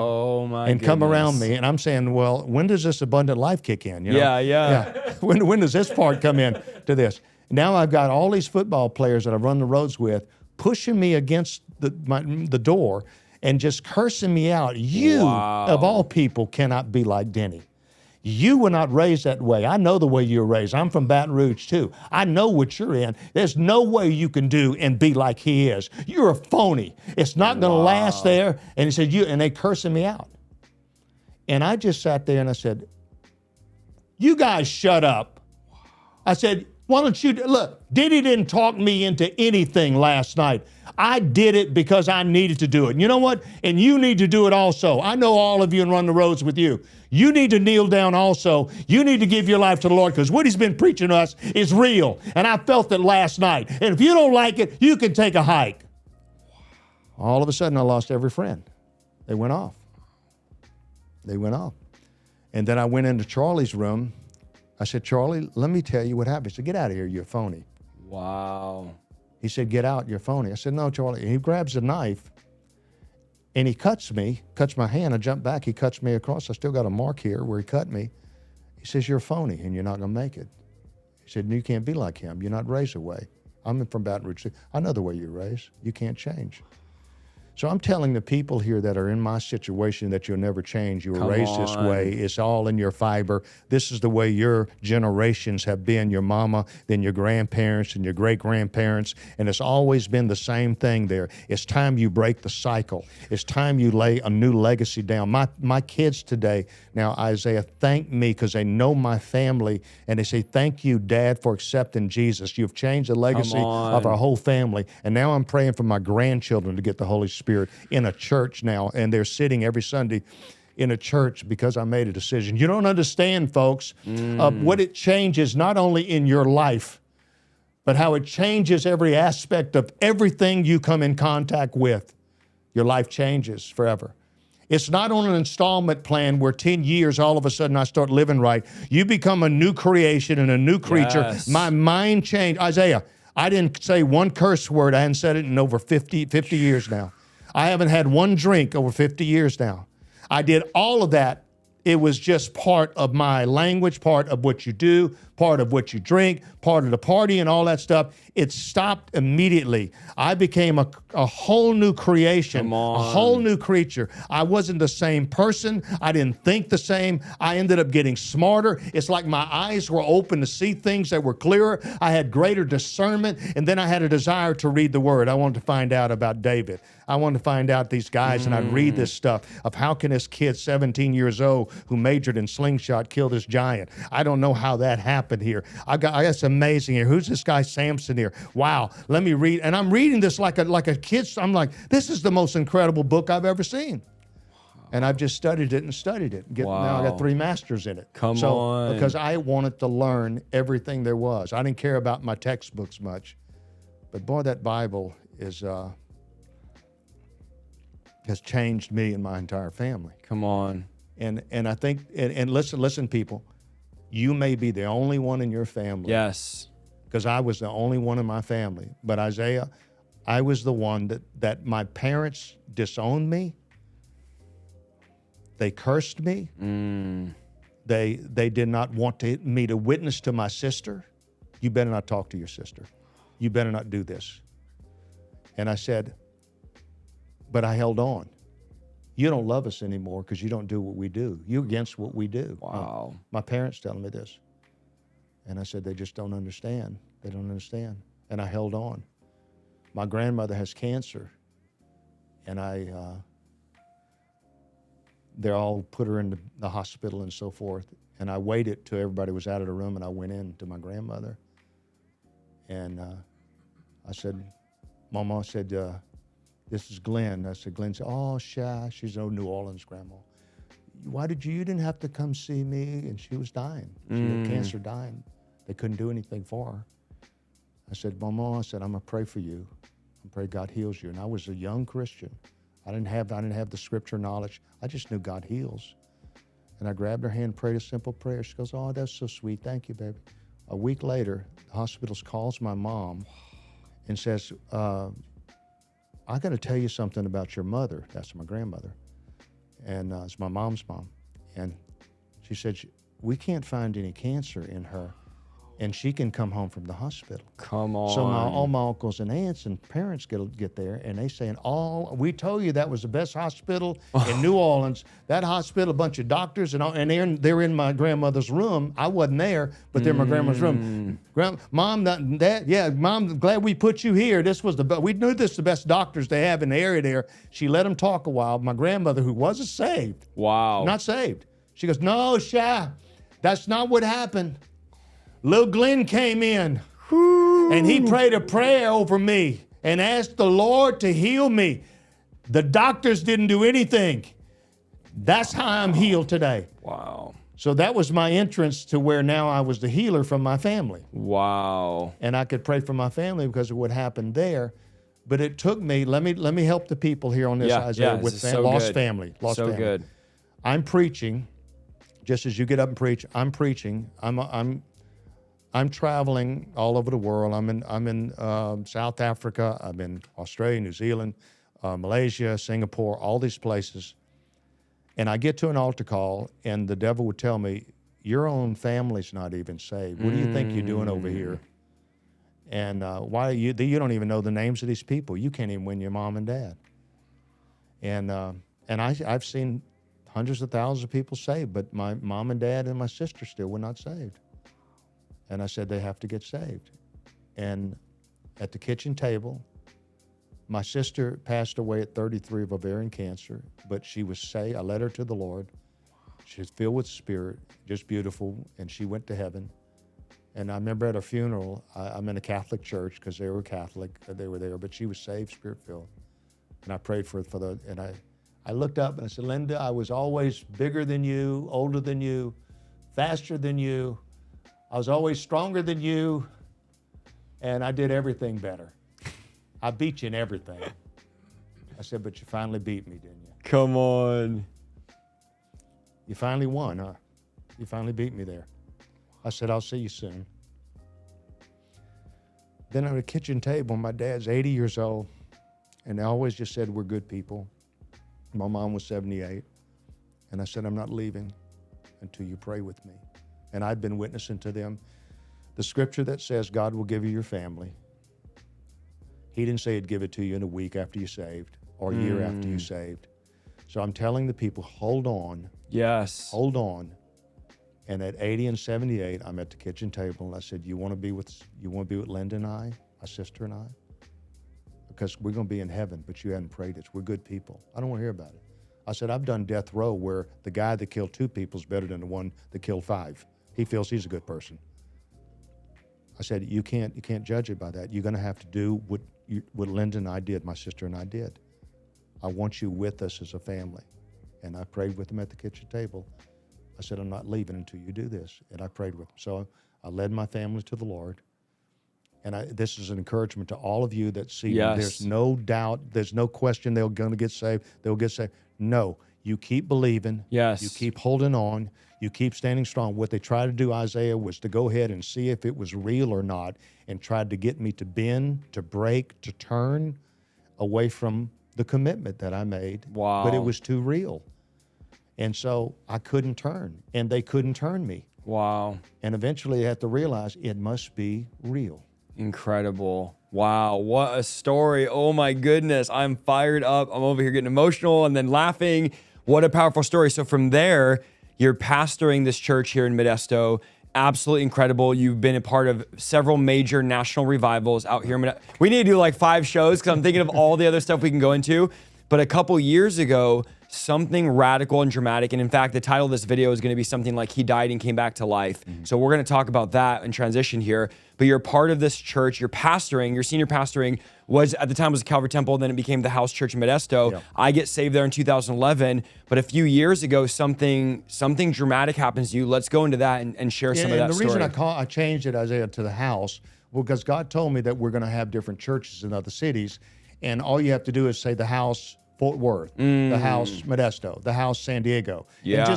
[SPEAKER 1] and come around me. And I'm saying, well, when does this abundant life kick in? You know?
[SPEAKER 2] Yeah.
[SPEAKER 1] When does this part come in to this? Now I've got all these football players that I've run the roads with pushing me against the door and just cursing me out. You, of all people, cannot be like Denny. You were not raised that way. I know the way you were raised. I'm from Baton Rouge, too. I know what you're in. There's no way you can do and be like he is. You're a phony. It's not going to last there. And he said, and they cursing me out. And I just sat there and I said, you guys shut up. I said, Why don't you, look, Diddy didn't talk me into anything last night. I did it because I needed to do it. And you know what? And you need to do it also. I know all of you and run the roads with you. You need to kneel down also. You need to give your life to the Lord because what he's been preaching to us is real. And I felt it last night. And if you don't like it, you can take a hike. All of a sudden, I lost every friend. They went off. They went off. And then I went into Charlie's room. I said, Charlie, let me tell you what happened. He said, get out of here, you're phony.
[SPEAKER 2] Wow.
[SPEAKER 1] He said, get out, you're phony. I said, no, Charlie. And he grabs a knife and he cuts my hand. I jump back, he cuts me across. I still got a mark here where he cut me. He says, you're a phony and you're not gonna make it. He said, you can't be like him. You're not raised away. I'm from Baton Rouge. I know the way you're raised. You can't change. So I'm telling the people here that are in my situation that you'll never change. You were raised this way. It's all in your fiber. This is the way your generations have been, your mama, then your grandparents and your great-grandparents, and it's always been the same thing there. It's time you break the cycle. It's time you lay a new legacy down. My kids today, now Isaiah, thank me because they know my family, and they say, thank you, Dad, for accepting Jesus. You've changed the legacy of our whole family, and now I'm praying for my grandchildren to get the Holy Spirit in a church now, and they're sitting every Sunday in a church because I made a decision. You don't understand, folks, what it changes not only in your life, but how it changes every aspect of everything you come in contact with. Your life changes forever. It's not on an installment plan where 10 years, all of a sudden I start living right. You become a new creation and a new creature.
[SPEAKER 2] Yes.
[SPEAKER 1] My mind changed. Isaiah, I didn't say one curse word. I hadn't said it in over 50 years now. I haven't had one drink over 50 years now. I did all of that. It was just part of my language, part of what you do, part of what you drink, part of the party and all that stuff. It stopped immediately. I became a whole new creation, a whole new creature. I wasn't the same person. I didn't think the same. I ended up getting smarter. It's like my eyes were open to see things that were clearer. I had greater discernment, and then I had a desire to read the Word. I wanted to find out about David. I wanted to find out these guys, and I'd read this stuff of how can this kid, 17 years old, who majored in slingshot, kill this giant. I don't know how that happened here. I got some amazing here. Who's this guy Samson here? Wow, let me read. And I'm reading this like a kid. I'm like, this is the most incredible book I've ever seen. And I've just studied it and studied it. Now I got 3 masters in it.
[SPEAKER 2] Come on.
[SPEAKER 1] Because I wanted to learn everything there was. I didn't care about my textbooks much. But boy, that Bible has changed me and my entire family.
[SPEAKER 2] Come on.
[SPEAKER 1] And I think, and listen, people, you may be the only one in your family.
[SPEAKER 2] Yes.
[SPEAKER 1] Because I was the only one in my family. But Isaiah, I was the one that my parents disowned me. They cursed me. They did not want me to witness to my sister. You better not talk to your sister. You better not do this. And I said, but I held on. You don't love us anymore because you don't do what we do. You're against what we do.
[SPEAKER 2] Wow.
[SPEAKER 1] My parents telling me this. And I said, they just don't understand. They don't understand. And I held on. My grandmother has cancer. And they all put her in the hospital and so forth. And I waited till everybody was out of the room, and I went in to my grandmother. And I said, Mama, I said, this is Glenn. I said, Glenn said, oh, shy. She's a New Orleans grandma. Why did you didn't have to come see me? And she was dying. She had cancer, dying. They couldn't do anything for her. I said, Mama, I said, I'm going to pray for you. I pray God heals you. And I was a young Christian. I didn't have the scripture knowledge. I just knew God heals. And I grabbed her hand, prayed a simple prayer. She goes, oh, that's so sweet. Thank you, baby. A week later, the hospital calls my mom and says, I got to tell you something about your mother. That's my grandmother. And it's my mom's mom. And she said, we can't find any cancer in her, and she can come home from the hospital.
[SPEAKER 2] Come on.
[SPEAKER 1] So all my uncles and aunts and parents get there, and they saying, we told you that was the best hospital in New Orleans. That hospital, a bunch of doctors, and they're in my grandmother's room. I wasn't there, but they're in my grandmother's room. Mom, Mom, glad we put you here. This was we knew this was the best doctors they have in the area there. She let them talk a while. My grandmother, who wasn't saved,
[SPEAKER 2] wow,
[SPEAKER 1] not saved. She goes, no, Sha, that's not what happened. Little Glenn came in and he prayed a prayer over me and asked the Lord to heal me. The doctors didn't do anything. That's how I'm healed today.
[SPEAKER 2] Wow.
[SPEAKER 1] So that was my entrance to where now I was the healer from my family.
[SPEAKER 2] Wow.
[SPEAKER 1] And I could pray for my family because of what happened there. But it took me, let me help the people here on this, Isaiah, with lost family.
[SPEAKER 2] So good.
[SPEAKER 1] I'm preaching, just as you get up and preach, I'm preaching. I'm traveling all over the world. I'm in South Africa. I'm in Australia, New Zealand, Malaysia, Singapore, all these places. And I get to an altar call, and the devil would tell me, your own family's not even saved. What do you think you're doing over here? And why you don't even know the names of these people. You can't even win your mom and dad. And I've seen hundreds of thousands of people saved, but my mom and dad and my sister still were not saved. And I said, they have to get saved. And at the kitchen table, my sister passed away at 33 of ovarian cancer, but she was saved. I led her to the Lord. She was filled with Spirit, just beautiful, and she went to heaven. And I remember at her funeral, I'm in a Catholic church because they were Catholic. They were there, but she was saved, Spirit-filled. And I prayed for and I looked up and I said, Linda, I was always bigger than you, older than you, faster than you. I was always stronger than you, and I did everything better. I beat you in everything. I said, but you finally beat me, didn't you?
[SPEAKER 2] Come on.
[SPEAKER 1] You finally won, huh? You finally beat me there. I said, I'll see you soon. Then at a kitchen table, my dad's 80 years old, and they always just said, we're good people. My mom was 78, and I said, I'm not leaving until you pray with me. And I'd been witnessing to them the scripture that says God will give you your family. He didn't say he'd give it to you in a week after you're saved or a year after you're saved. So I'm telling the people, hold on.
[SPEAKER 2] Yes.
[SPEAKER 1] Hold on. And at 80 and 78, I'm at the kitchen table, and I said, you want to be with Linda and I, my sister and I? Because we're going to be in heaven, but you hadn't prayed it. We're good people. I don't want to hear about it. I said, I've done death row where the guy that killed 2 people is better than the one that killed 5. He feels he's a good person. I said, you can't judge it by that. You're going to have to do what Linda and I did, my sister and I did. I want you with us as a family. And I prayed with them at the kitchen table. I said, I'm not leaving until you do this. And I prayed with them. So I led my family to the Lord. And this is an encouragement to all of you that see me. There's no doubt, there's no question they're going to get saved. They'll get saved. No, you keep believing.
[SPEAKER 2] Yes.
[SPEAKER 1] You keep holding on. You keep standing strong. What they tried to do, Isaiah, was to go ahead and see if it was real or not, and tried to get me to bend, to break, to turn away from the commitment that I made.
[SPEAKER 2] Wow.
[SPEAKER 1] But it was too real. And so I couldn't turn, and they couldn't turn me.
[SPEAKER 2] Wow.
[SPEAKER 1] And eventually I had to realize it must be real.
[SPEAKER 2] Incredible. Wow, what a story. Oh my goodness. I'm fired up. I'm over here getting emotional and then laughing. What a powerful story. So from there, you're pastoring this church here in Modesto. Absolutely incredible. You've been a part of several major national revivals out here in Modesto. We need to do like 5 shows because I'm thinking of all the other stuff we can go into. But a couple years ago, something radical and dramatic. And in fact, the title of this video is going to be something like He Died and Came Back to Life. So we're going to talk about that and transition here. But you're part of this church. You're pastoring. Your senior pastoring was, at the time, was Calvary Temple. Then it became the House Church in Modesto. Yeah. I get saved there in 2011. But a few years ago, something dramatic happens to you. Let's go into that and share some of that story.
[SPEAKER 1] And the reason I changed it, Isaiah, to the house, because God told me that we're going to have different churches in other cities. And all you have to do is say the house Fort Worth, the house Modesto, the house San Diego.
[SPEAKER 2] Yeah.
[SPEAKER 1] And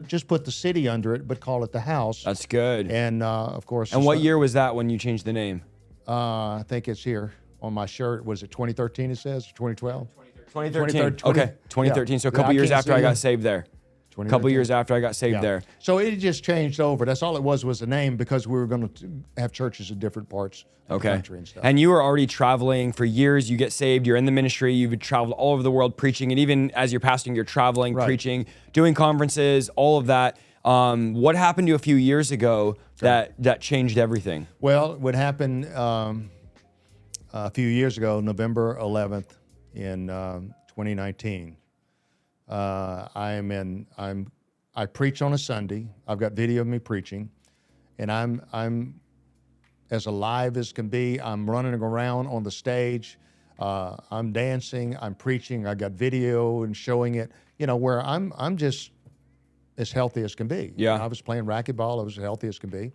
[SPEAKER 1] just put the city under it, but call it the house.
[SPEAKER 2] That's good.
[SPEAKER 1] And of course.
[SPEAKER 2] And what year was that when you changed the name?
[SPEAKER 1] I think it's here on my shirt. Was it 2013? It says 2012.
[SPEAKER 2] 2013. Okay, 2013. Yeah. So a couple years after I got saved there. A couple years after I got saved there.
[SPEAKER 1] So it just changed over. That's all it was a name, because we were going to have churches in different parts of the country and stuff.
[SPEAKER 2] And you were already traveling for years. You get saved. You're in the ministry. You've traveled all over the world preaching. And even as you're pastoring, you're traveling, preaching, doing conferences, all of that. What happened to you a few years ago that changed everything? Well,
[SPEAKER 1] what happened a few years ago, November 11th in 2019, I preach on a Sunday. I've got video of me preaching, and I'm as alive as can be. I'm running around on the stage. I'm dancing. I'm preaching. I got video and showing it. Where I'm just as healthy as can be.
[SPEAKER 2] Yeah.
[SPEAKER 1] I was playing racquetball. I was as healthy as can be.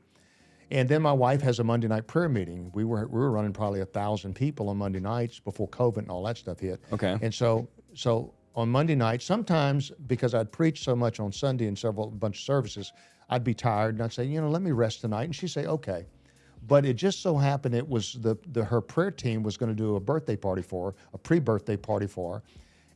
[SPEAKER 1] And then my wife has a Monday night prayer meeting. We were running probably 1,000 people on Monday nights before COVID and all that stuff hit.
[SPEAKER 2] Okay.
[SPEAKER 1] And so on Monday night, sometimes because I'd preach so much on Sunday and a bunch of services, I'd be tired and I'd say, let me rest tonight. And she'd say, okay. But it just so happened it was her prayer team was going to do a birthday party for her, a pre-birthday party for her.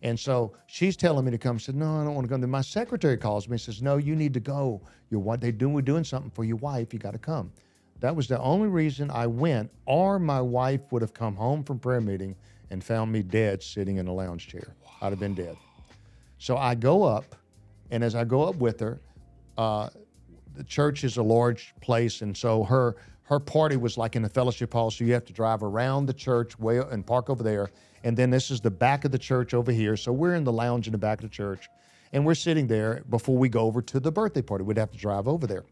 [SPEAKER 1] And so she's telling me to come. I said, no, I don't want to go. Then my secretary calls me and says, no, you need to go. We're doing something for your wife. You got to come. That was the only reason I went, or my wife would have come home from prayer meeting and found me dead sitting in a lounge chair. I'd have been dead. So I go up, and as I go up with her, the church is a large place, and so her party was like in the fellowship hall, so you have to drive around the church and park over there. And then this is the back of the church over here. So we're in the lounge in the back of the church, and we're sitting there before we go over to the birthday party. We'd have to drive over there.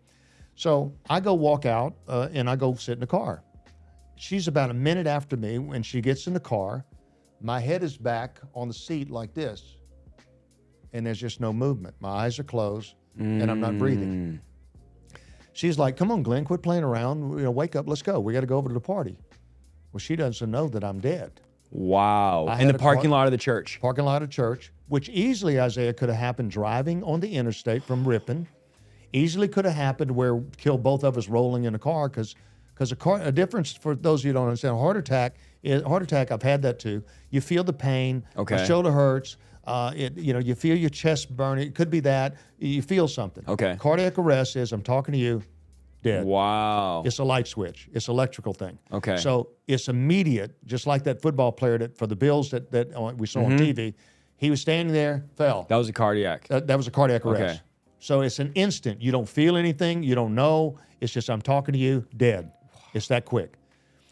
[SPEAKER 1] So I go walk out, and I go sit in the car. She's about a minute after me. When she gets in the car, my head is back on the seat like this, and there's just no movement. My eyes are closed, and I'm not breathing. She's like, come on, Glenn, quit playing around. Wake up, let's go. We got to go over to the party. Well, she doesn't know that I'm dead.
[SPEAKER 2] Wow. In the parking lot of the church.
[SPEAKER 1] Parking lot of church, which easily, Isaiah, could have happened driving on the interstate from Ripon. Easily could have happened where killed both of us rolling in a car, because a difference for those of you who don't understand, heart attack, I've had that too. You feel the pain.
[SPEAKER 2] Okay.
[SPEAKER 1] My shoulder hurts. You feel your chest burning. It could be that. You feel something.
[SPEAKER 2] Okay.
[SPEAKER 1] Cardiac arrest is, I'm talking to you, dead.
[SPEAKER 2] Wow.
[SPEAKER 1] It's a light switch. It's an electrical thing.
[SPEAKER 2] Okay.
[SPEAKER 1] So it's immediate, just like that football player for the Bills that we saw on TV. He was standing there, fell.
[SPEAKER 2] That was a cardiac.
[SPEAKER 1] That was a cardiac arrest.
[SPEAKER 2] Okay.
[SPEAKER 1] So it's an instant. You don't feel anything. You don't know. It's just, I'm talking to you, dead. It's that quick.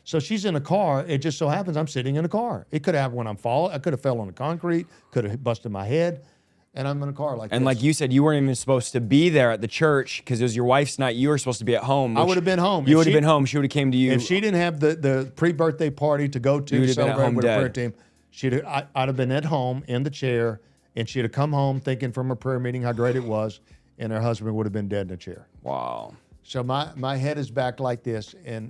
[SPEAKER 1] So she's in a car. It just so happens I'm sitting in a car. It could have when I'm falling. I could have fell on the concrete, could have busted my head, and I'm in a car like this.
[SPEAKER 2] And like you said, you weren't even supposed to be there at the church because it was your wife's night. You were supposed to be at home.
[SPEAKER 1] I would have been home.
[SPEAKER 2] You would have been home. She would have came to you.
[SPEAKER 1] If she didn't have the pre-birthday party to go to celebrate with her prayer team, I'd have been at home in the chair, and she'd have come home thinking from her prayer meeting how great it was, and her husband would have been dead in the chair.
[SPEAKER 2] Wow.
[SPEAKER 1] So my head is back like this, and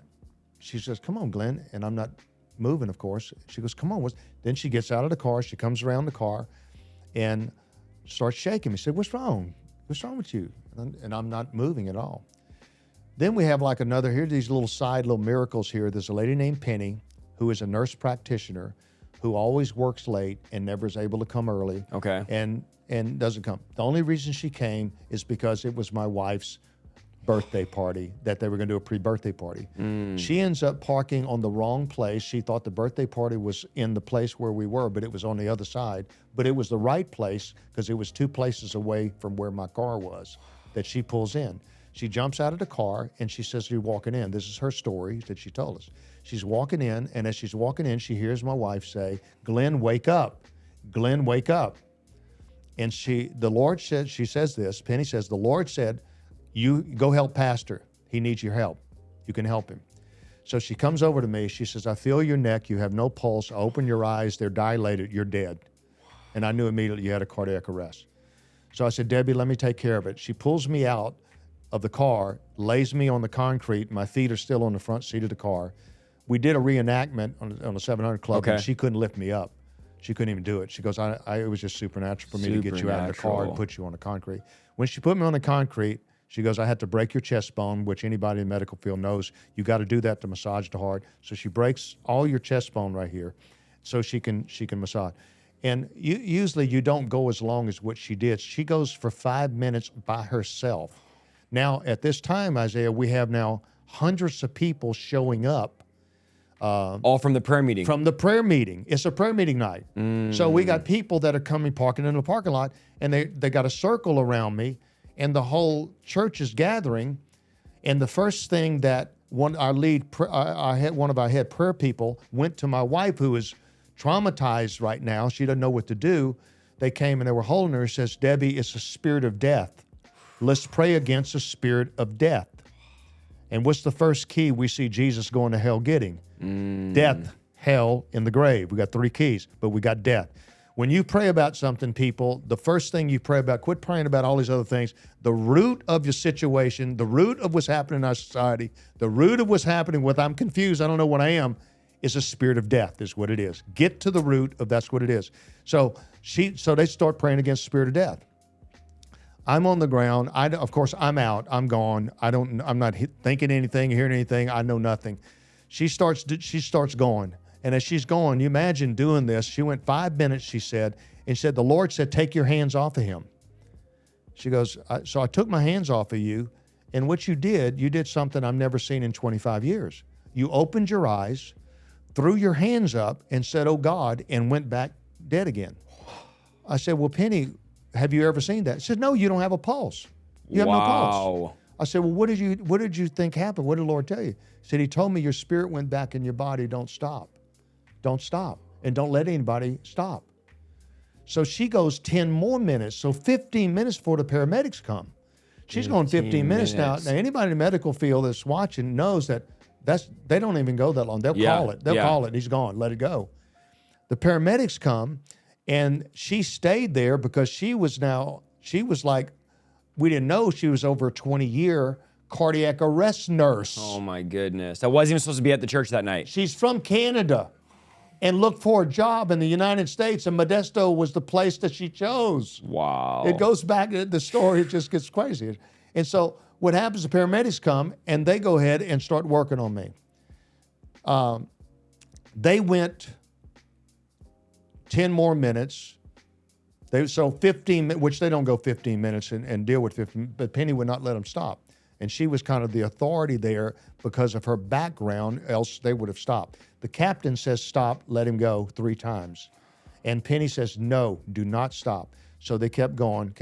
[SPEAKER 1] she says, come on, Glenn. And I'm not moving, of course. She goes, come on. Then she gets out of the car. She comes around the car and starts shaking me. She said, what's wrong? What's wrong with you? And I'm not moving at all. Then we have like here's these little miracles here. There's a lady named Penny who is a nurse practitioner who always works late and never is able to come early.
[SPEAKER 2] Okay.
[SPEAKER 1] And doesn't come. The only reason she came is because it was my wife's birthday party that they were going to do a pre-birthday party. She ends up parking on the wrong place. She thought the birthday party was in the place where we were, but it was on the other side. But it was the right place because it was 2 places away from where my car was that she pulls in. She jumps out of the car and she says, you're walking in. This is her story that she told us. She's walking in, and as she's walking in, she hears my wife say, Glenn, wake up. Glenn, wake up. And she says this, Penny says, the Lord said, you go help Pastor. He needs your help. You can help him. So she comes over to me. She says, I feel your neck. You have no pulse. I open your eyes. They're dilated. You're dead. And I knew immediately you had a cardiac arrest. So I said, Debbie, let me take care of it. She pulls me out of the car, lays me on the concrete. My feet are still on the front seat of the car. We did a reenactment on the 700 Club, and she couldn't lift me up. She couldn't even do it. She goes, it was just supernatural for me to get you out of the car and put you on the concrete. When she put me on the concrete, she goes, I had to break your chest bone, which anybody in the medical field knows. You got to do that to massage the heart. So she breaks all your chest bone right here so she can massage. And usually you don't go as long as what she did. She goes for 5 minutes by herself. Now, at this time, Isaiah, we have now hundreds of people showing up.
[SPEAKER 2] All from the prayer meeting?
[SPEAKER 1] From the prayer meeting. It's a prayer meeting night. So we got people that are parking in the parking lot, and they got a circle around me, and the whole church is gathering. And the first thing that one of our head prayer people went to my wife, who is traumatized right now. She doesn't know what to do. They came and they were holding her. Says, Debbie, it's a spirit of death. Let's pray against the spirit of death. And what's the first key we see Jesus going to hell getting? Death, hell, and the grave. We got 3 keys, but we got death. When you pray about something, people, the first thing you pray about, quit praying about all these other things. The root of your situation, the root of what's happening in our society, the root of what's happening with I'm confused, I don't know what I am, is a spirit of death, is what it is. Get to the root of that's what it is. So they start praying against the spirit of death. I'm on the ground. Of course, I'm out. I'm gone. I'm not thinking anything, hearing anything. I know nothing. She starts going. And as she's going, you imagine doing this. She went 5 minutes, she said, and said, the Lord said, take your hands off of him. She goes, so I took my hands off of you, and what you did something I've never seen in 25 years. You opened your eyes, threw your hands up, and said, oh God, and went back dead again. I said, well, Penny, have you ever seen that? She said, no, you don't have a pulse. You have no pulse. I said, well, what did you think happened? What did the Lord tell you? He said, he told me your spirit went back in your body. Don't stop. Don't stop. And don't let anybody stop. So she goes 10 more minutes. So 15 minutes before the paramedics come. She's going 15 minutes now. Now, anybody in the medical field that's watching knows they don't even go that long. They'll call it. They'll call it. He's gone. Let it go. The paramedics come, and she stayed there because she was like, we didn't know she was over a 20-year cardiac arrest nurse.
[SPEAKER 2] Oh my goodness. I wasn't even supposed to be at the church that night.
[SPEAKER 1] She's from Canada and looked for a job in the United States, and Modesto was the place that she chose.
[SPEAKER 2] Wow.
[SPEAKER 1] It goes back, the story, it just gets crazy. And so what happens, the paramedics come, and they go ahead and start working on me. They went 10 more minutes. So 15, which they don't go 15 minutes and deal with 15, but Penny would not let them stop. And she was kind of the authority there because of her background, else they would have stopped. The captain says, stop, let him go 3 times. And Penny says, no, do not stop. So they kept going.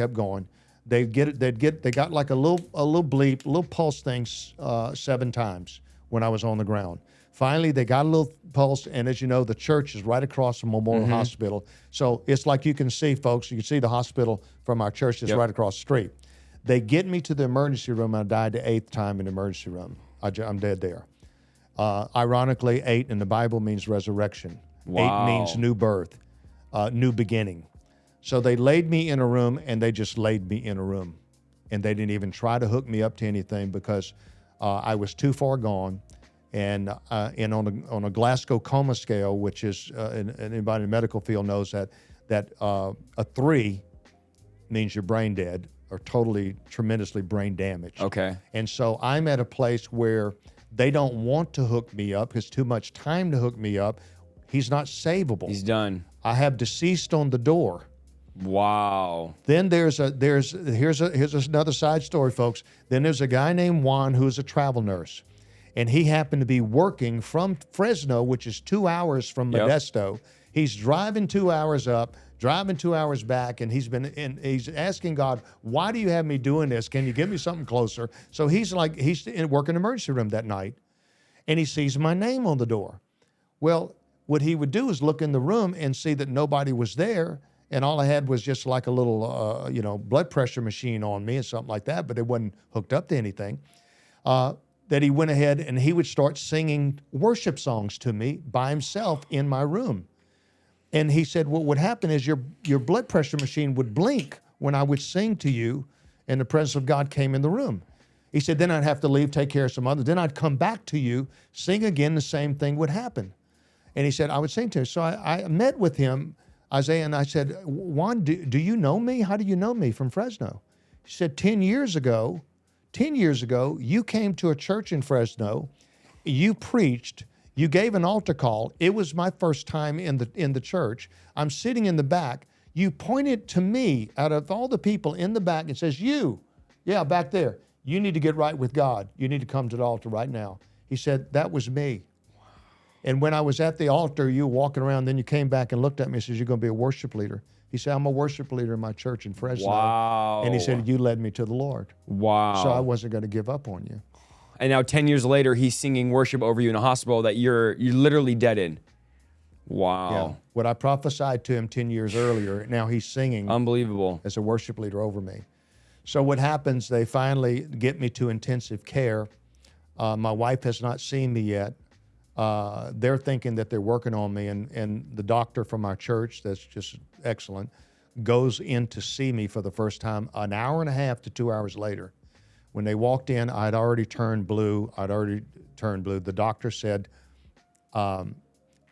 [SPEAKER 1] They got like a little bleep, a little pulse thing 7 times when I was on the ground. Finally, they got a little pulse, and as you know, the church is right across from Memorial Hospital. So it's like you can see, folks, you can see the hospital from our church that's right across the street. They get me to the emergency room, and I died the 8th time in the emergency room. I'm dead there. Ironically, 8 in the Bible means resurrection.
[SPEAKER 2] Wow.
[SPEAKER 1] 8 means new birth, new beginning. So they laid me in a room, and they just laid me in a room. And they didn't even try to hook me up to anything because I was too far gone. And on a Glasgow coma scale, which is, anybody in the medical field knows that a 3 means you're brain dead or totally, tremendously brain damaged.
[SPEAKER 2] Okay.
[SPEAKER 1] And so I'm at a place where they don't want to hook me up. It's too much time to hook me up. He's not savable.
[SPEAKER 2] He's done.
[SPEAKER 1] I have deceased on the door.
[SPEAKER 2] Wow.
[SPEAKER 1] Then here's another side story, folks. Then there's a guy named Juan who's a travel nurse. And he happened to be working from Fresno, which is 2 hours from Modesto. He's driving 2 hours up, driving 2 hours back, and he's asking God, why do you have me doing this? Can you give me something closer? So he's working in the emergency room that night, and he sees my name on the door. Well, what he would do is look in the room and see that nobody was there, and all I had was just like a little, blood pressure machine on me and something like that, but it wasn't hooked up to anything. That he went ahead and he would start singing worship songs to me by himself in my room. And he said, what would happen is your blood pressure machine would blink when I would sing to you and the presence of God came in the room. He said, then I'd have to leave, take care of some others. Then I'd come back to you, sing again, the same thing would happen. And he said, I would sing to him. So I met with him, Isaiah, and I said, Juan, do you know me? How do you know me from Fresno? He said, 10 years ago, you came to a church in Fresno, you preached, you gave an altar call. It was my first time in the church. I'm sitting in the back. You pointed to me out of all the people in the back and says, back there, you need to get right with God. You need to come to the altar right now. He said, that was me. And when I was at the altar, you were walking around, then you came back and looked at me and says, you're going to be a worship leader. He said, I'm a worship leader in my church in Fresno.
[SPEAKER 2] Wow.
[SPEAKER 1] And he said, you led me to the Lord.
[SPEAKER 2] Wow.
[SPEAKER 1] So I wasn't going to give up on you.
[SPEAKER 2] And now 10 years later, he's singing worship over you in a hospital that you're literally dead in. Wow.
[SPEAKER 1] Yeah. What I prophesied to him 10 years earlier, now he's singing.
[SPEAKER 2] Unbelievable.
[SPEAKER 1] As a worship leader over me. So what happens, they finally get me to intensive care. My wife has not seen me yet. They're thinking that they're working on me, and the doctor from our church, that's just excellent, goes in to see me for the first time an hour and a half to 2 hours later. When they walked in, I'd already turned blue. The doctor said,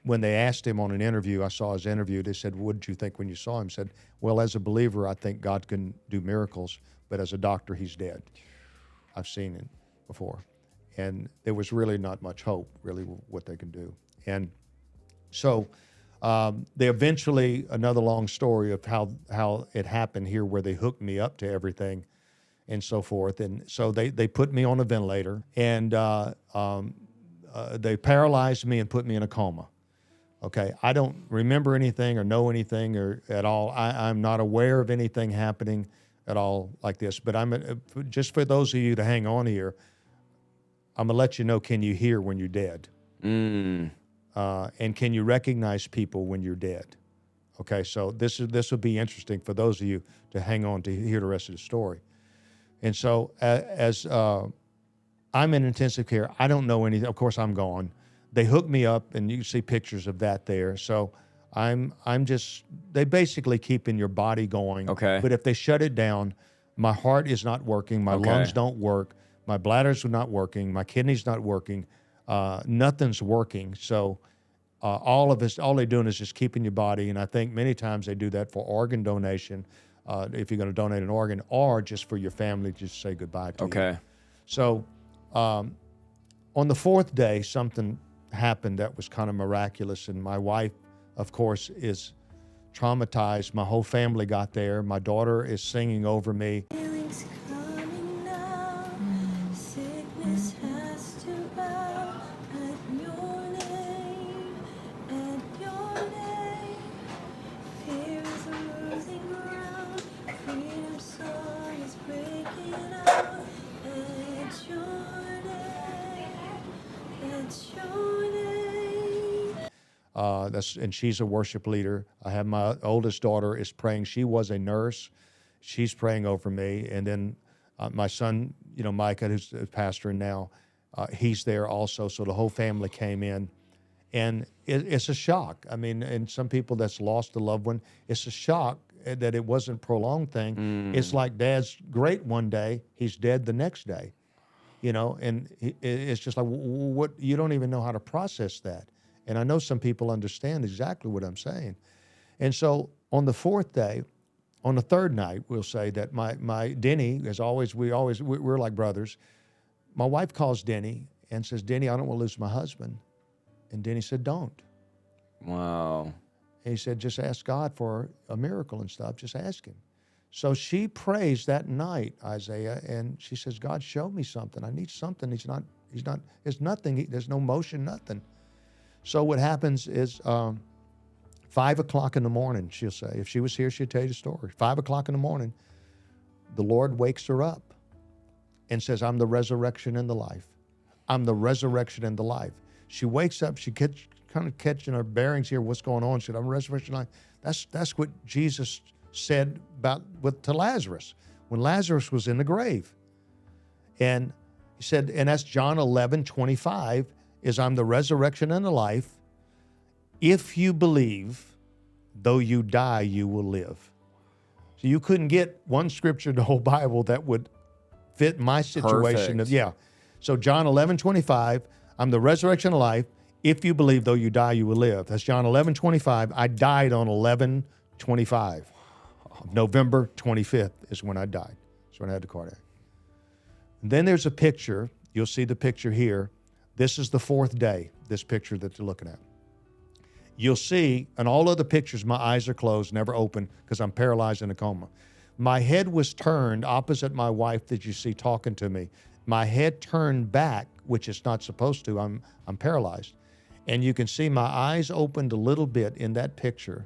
[SPEAKER 1] when they asked him on an interview, I saw his interview, they said, what did you think when you saw him? He said, well, as a believer, I think God can do miracles, but as a doctor, he's dead. I've seen it before. And there was really not much hope, really, what they can do. And so they eventually, another long story of how it happened here, where they hooked me up to everything and so forth. And so they put me on a ventilator, and they paralyzed me and put me in a coma. Okay, I don't remember anything or know anything or at all. I'm not aware of anything happening at all like this. But just for those of you to hang on here, I'm gonna let you know: can you hear when you're dead? And can you recognize people when you're dead? Okay, so this will be interesting for those of you to hang on to hear the rest of the story. And so as I'm in intensive care, I don't know anything. Of course, I'm gone. They hook me up, and you can see pictures of that there. So they basically keeping your body going.
[SPEAKER 2] Okay.
[SPEAKER 1] But if they shut it down, my heart is not working, my lungs don't work, my bladders are not working, my kidneys not working, nothing's working. So all they're doing is just keeping your body. And I think many times they do that for organ donation, if you're going to donate an organ, or just for your family to just say goodbye to you.
[SPEAKER 2] Okay.
[SPEAKER 1] So on the fourth day, something happened that was kind of miraculous. And my wife, of course, is traumatized. My whole family got there. My daughter is singing over me.
[SPEAKER 3] Healing's coming now. Sickness has to bow at your name, at your name. Fear is losing ground. Freedom song is breaking out at your name, at your name.
[SPEAKER 1] And she's a worship leader. I have my oldest daughter is praying. She was a nurse. She's praying over me. And then my son, Micah, who's a pastor now, he's there also. So the whole family came in. And it's a shock. I mean, and some people that's lost a loved one, it's a shock that it wasn't a prolonged thing. It's like Dad's great one day, he's dead the next day. And it's just like, what, you don't even know how to process that. And I know some people understand exactly what I'm saying. And so on the fourth day, on the third night, we'll say that my Denny, as always, we're like brothers. My wife calls Denny and says, Denny, I don't want to lose my husband. And Denny said, don't.
[SPEAKER 2] Wow.
[SPEAKER 1] And he said, just ask God for a miracle and stuff. Just ask him. So she prays that night, Isaiah, and she says, God, show me something. I need something. There's nothing. There's no motion, nothing. So what happens is 5 o'clock in the morning, she'll say, if she was here, she'd tell you the story. 5 o'clock in the morning, the Lord wakes her up and says, I'm the resurrection and the life. I'm the resurrection and the life. She wakes up, she gets kind of catching her bearings here, what's going on. She said, I'm the resurrection and life. That's what Jesus said to Lazarus, when Lazarus was in the grave. And he said, and that's John 11:25, is I'm the resurrection and the life. If you believe, though you die, you will live. So you couldn't get one scripture in the whole Bible that would fit my situation.
[SPEAKER 2] Perfect.
[SPEAKER 1] Yeah. So John 11:25, I'm the resurrection and life. If you believe, though you die, you will live. That's John 11:25. I died on 11:25. November 25th is when I died. That's when I had the cardiac. Then there's a picture. You'll see the picture here. This is the fourth day, this picture that you're looking at. You'll see, in all other pictures, my eyes are closed, never open, because I'm paralyzed in a coma. My head was turned opposite my wife that you see talking to me. My head turned back, which it's not supposed to. I'm paralyzed. And you can see my eyes opened a little bit in that picture.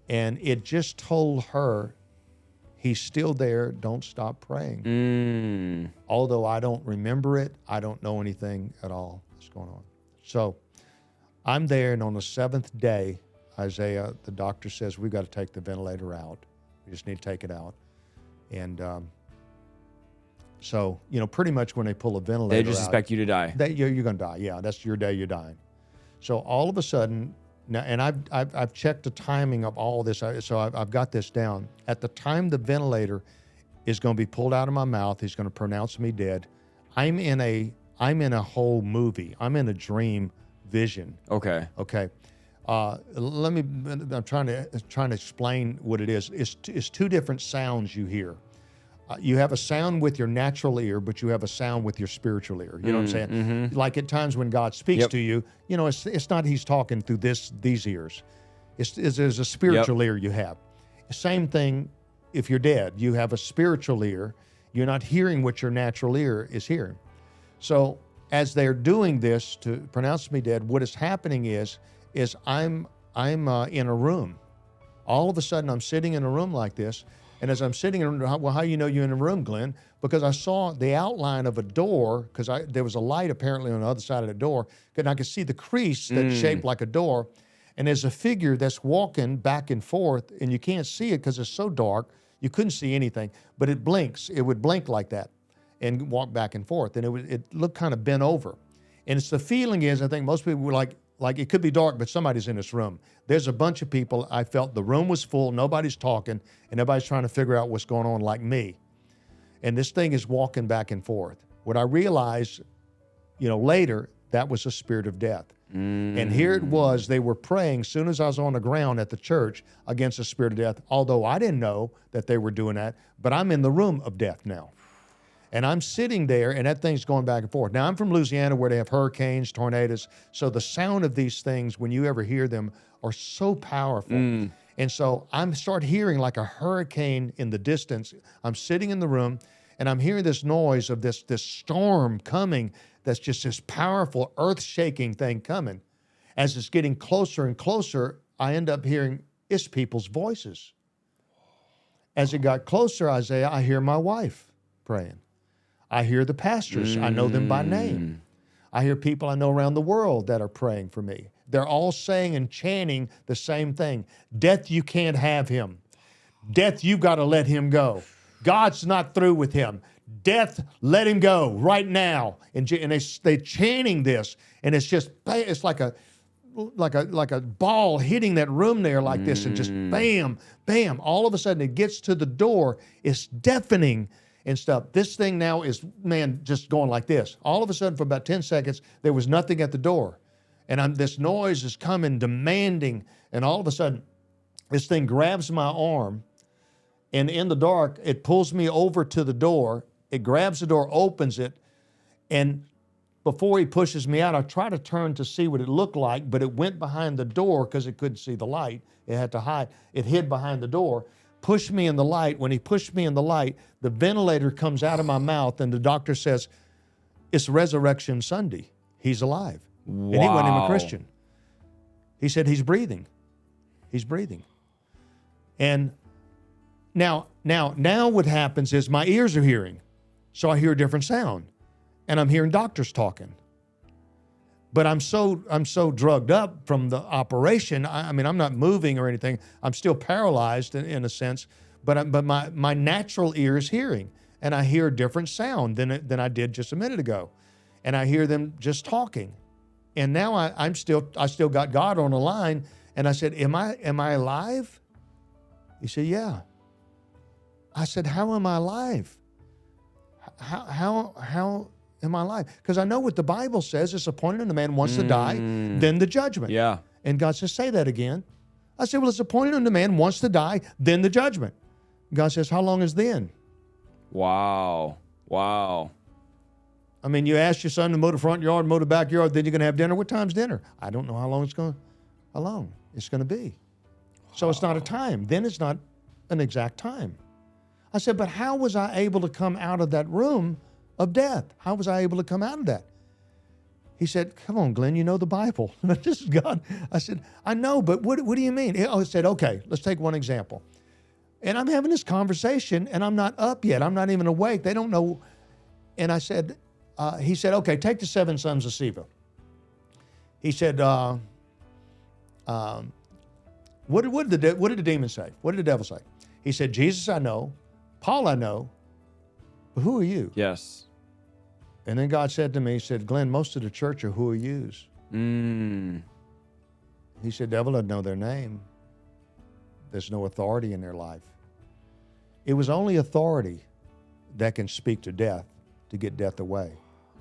[SPEAKER 1] And it just told her, he's still there, don't stop praying. Although I don't remember it, I don't know anything at all that's going on. So I'm there, and on the seventh day, Isaiah, the doctor says, we've got to take the ventilator out. We just need to take it out. And So, pretty much when they pull a ventilator
[SPEAKER 2] They just
[SPEAKER 1] out,
[SPEAKER 2] expect you to die.
[SPEAKER 1] you're going to die. Yeah, that's your day, you're dying. So all of a sudden, now, and I've checked the timing of all this, so I've got this down. At the time the ventilator is going to be pulled out of my mouth, he's going to pronounce me dead. I'm in a whole movie. I'm in a dream vision.
[SPEAKER 2] Okay.
[SPEAKER 1] Okay. I'm trying to explain what it is. It's two different sounds you hear. You have a sound with your natural ear, but you have a sound with your spiritual ear. You know what I'm saying?
[SPEAKER 2] Mm-hmm.
[SPEAKER 1] Like at times when God speaks to you, it's not He's talking through these ears. There's a spiritual ear you have. Same thing if you're dead. You have a spiritual ear. You're not hearing what your natural ear is hearing. So as they're doing this to pronounce me dead, what is happening is I'm in a room. All of a sudden, I'm sitting in a room like this, and as I'm sitting in a room, well, how you know you're in a room, Glenn? Because I saw the outline of a door, because there was a light apparently on the other side of the door, and I could see the crease that's shaped like a door, and there's a figure that's walking back and forth, and you can't see it because it's so dark, you couldn't see anything, but it blinks. It would blink like that and walk back and forth, and it looked kind of bent over. And it's the feeling is, I think most people were like it could be dark, but somebody's in this room. There's a bunch of people. I felt the room was full. Nobody's talking, and everybody's trying to figure out what's going on like me. And this thing is walking back and forth. What I realized, later, that was a spirit of death. And here it was, they were praying as soon as I was on the ground at the church against the spirit of death, although I didn't know that they were doing that, but I'm in the room of death now. And I'm sitting there, and that thing's going back and forth. Now, I'm from Louisiana where they have hurricanes, tornadoes. So the sound of these things, when you ever hear them, are so powerful. And so I'm start hearing like a hurricane in the distance. I'm sitting in the room, and I'm hearing this noise of this storm coming that's just this powerful, earth-shaking thing coming. As it's getting closer and closer, I end up hearing it's people's voices. As it got closer, Isaiah, I hear my wife praying. I hear the pastors. I know them by name. I hear people I know around the world that are praying for me. They're all saying and chanting the same thing. Death, you can't have him. Death, you've got to let him go. God's not through with him. Death, let him go right now. And they're chanting this, and it's just, it's like a ball hitting that room there like this, and just bam, bam. All of a sudden, it gets to the door. It's deafening and stuff. This thing now is, just going like this. All of a sudden, for about 10 seconds, there was nothing at the door. And this noise is coming, demanding, and all of a sudden, this thing grabs my arm, and in the dark, it pulls me over to the door. It grabs the door, opens it, and before he pushes me out, I try to turn to see what it looked like, but it went behind the door because it couldn't see the light. It had to hide. It hid behind the door. Pushed me in the light. When he pushed me in the light, the ventilator comes out of my mouth, and the doctor says, it's Resurrection Sunday. He's alive. Wow. And he wasn't even a Christian. He said, he's breathing. He's breathing. And now what happens is my ears are hearing. So I hear a different sound. And I'm hearing doctors talking. But I'm so drugged up from the operation. I'm not moving or anything. I'm still paralyzed in a sense. But my natural ear is hearing, and I hear a different sound than I did just a minute ago, and I hear them just talking. And now I still got God on the line, and I said, "Am I alive?" He said, "Yeah." I said, "How am I alive? How am I alive?" Because I know what the Bible says. It's appointed unto man once to die, then the judgment.
[SPEAKER 2] Yeah.
[SPEAKER 1] And God says, say that again. I said, well, it's appointed unto man once to die, then the judgment. God says, how long is then?
[SPEAKER 2] Wow.
[SPEAKER 1] You ask your son to mow the front yard, mow the backyard, then you're going to have dinner. What time's dinner? I don't know how long it's going to be. So it's not a time. Then it's not an exact time. I said, but how was I able to come out of that room of death? How was I able to come out of that? He said, come on, Glenn, you know the Bible. This is God. I said, I know, but what do you mean? He said, okay, let's take one example. And I'm having this conversation, and I'm not up yet. I'm not even awake. They don't know. And I said, he said, okay, take the 7 sons of Sceva. He said, what did the demon say? What did the devil say? He said, Jesus I know, Paul I know, who are you?
[SPEAKER 2] Yes.
[SPEAKER 1] And then God said to me, he said, Glenn, most of the church are who are yous. He said, devil doesn't know their name. There's no authority in their life. It was only authority that can speak to death to get death away.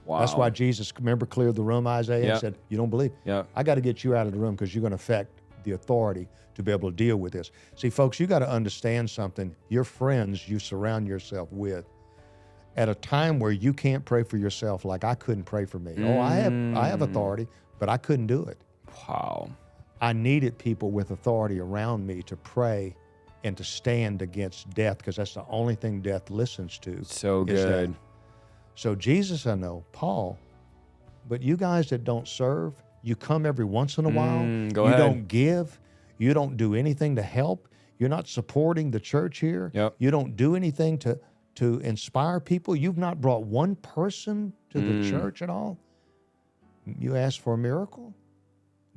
[SPEAKER 2] Wow.
[SPEAKER 1] That's why Jesus, remember, cleared the room, Isaiah, and said, you don't believe? I got to get you out of the room because you're going to affect the authority to be able to deal with this. See, folks, you got to understand something. Your friends you surround yourself with at a time where you can't pray for yourself like I couldn't pray for me. Oh, I have authority, but I couldn't do it.
[SPEAKER 2] Wow.
[SPEAKER 1] I needed people with authority around me to pray and to stand against death because that's the only thing death listens to.
[SPEAKER 2] So good.
[SPEAKER 1] So Jesus, I know, Paul, but you guys that don't serve, you come every once in a while.
[SPEAKER 2] Go
[SPEAKER 1] you
[SPEAKER 2] ahead.
[SPEAKER 1] don't give. You don't do anything to help. You're not supporting the church here.
[SPEAKER 2] Yep.
[SPEAKER 1] You don't do anything to inspire people. You've not brought one person to the church at all. You ask for a miracle.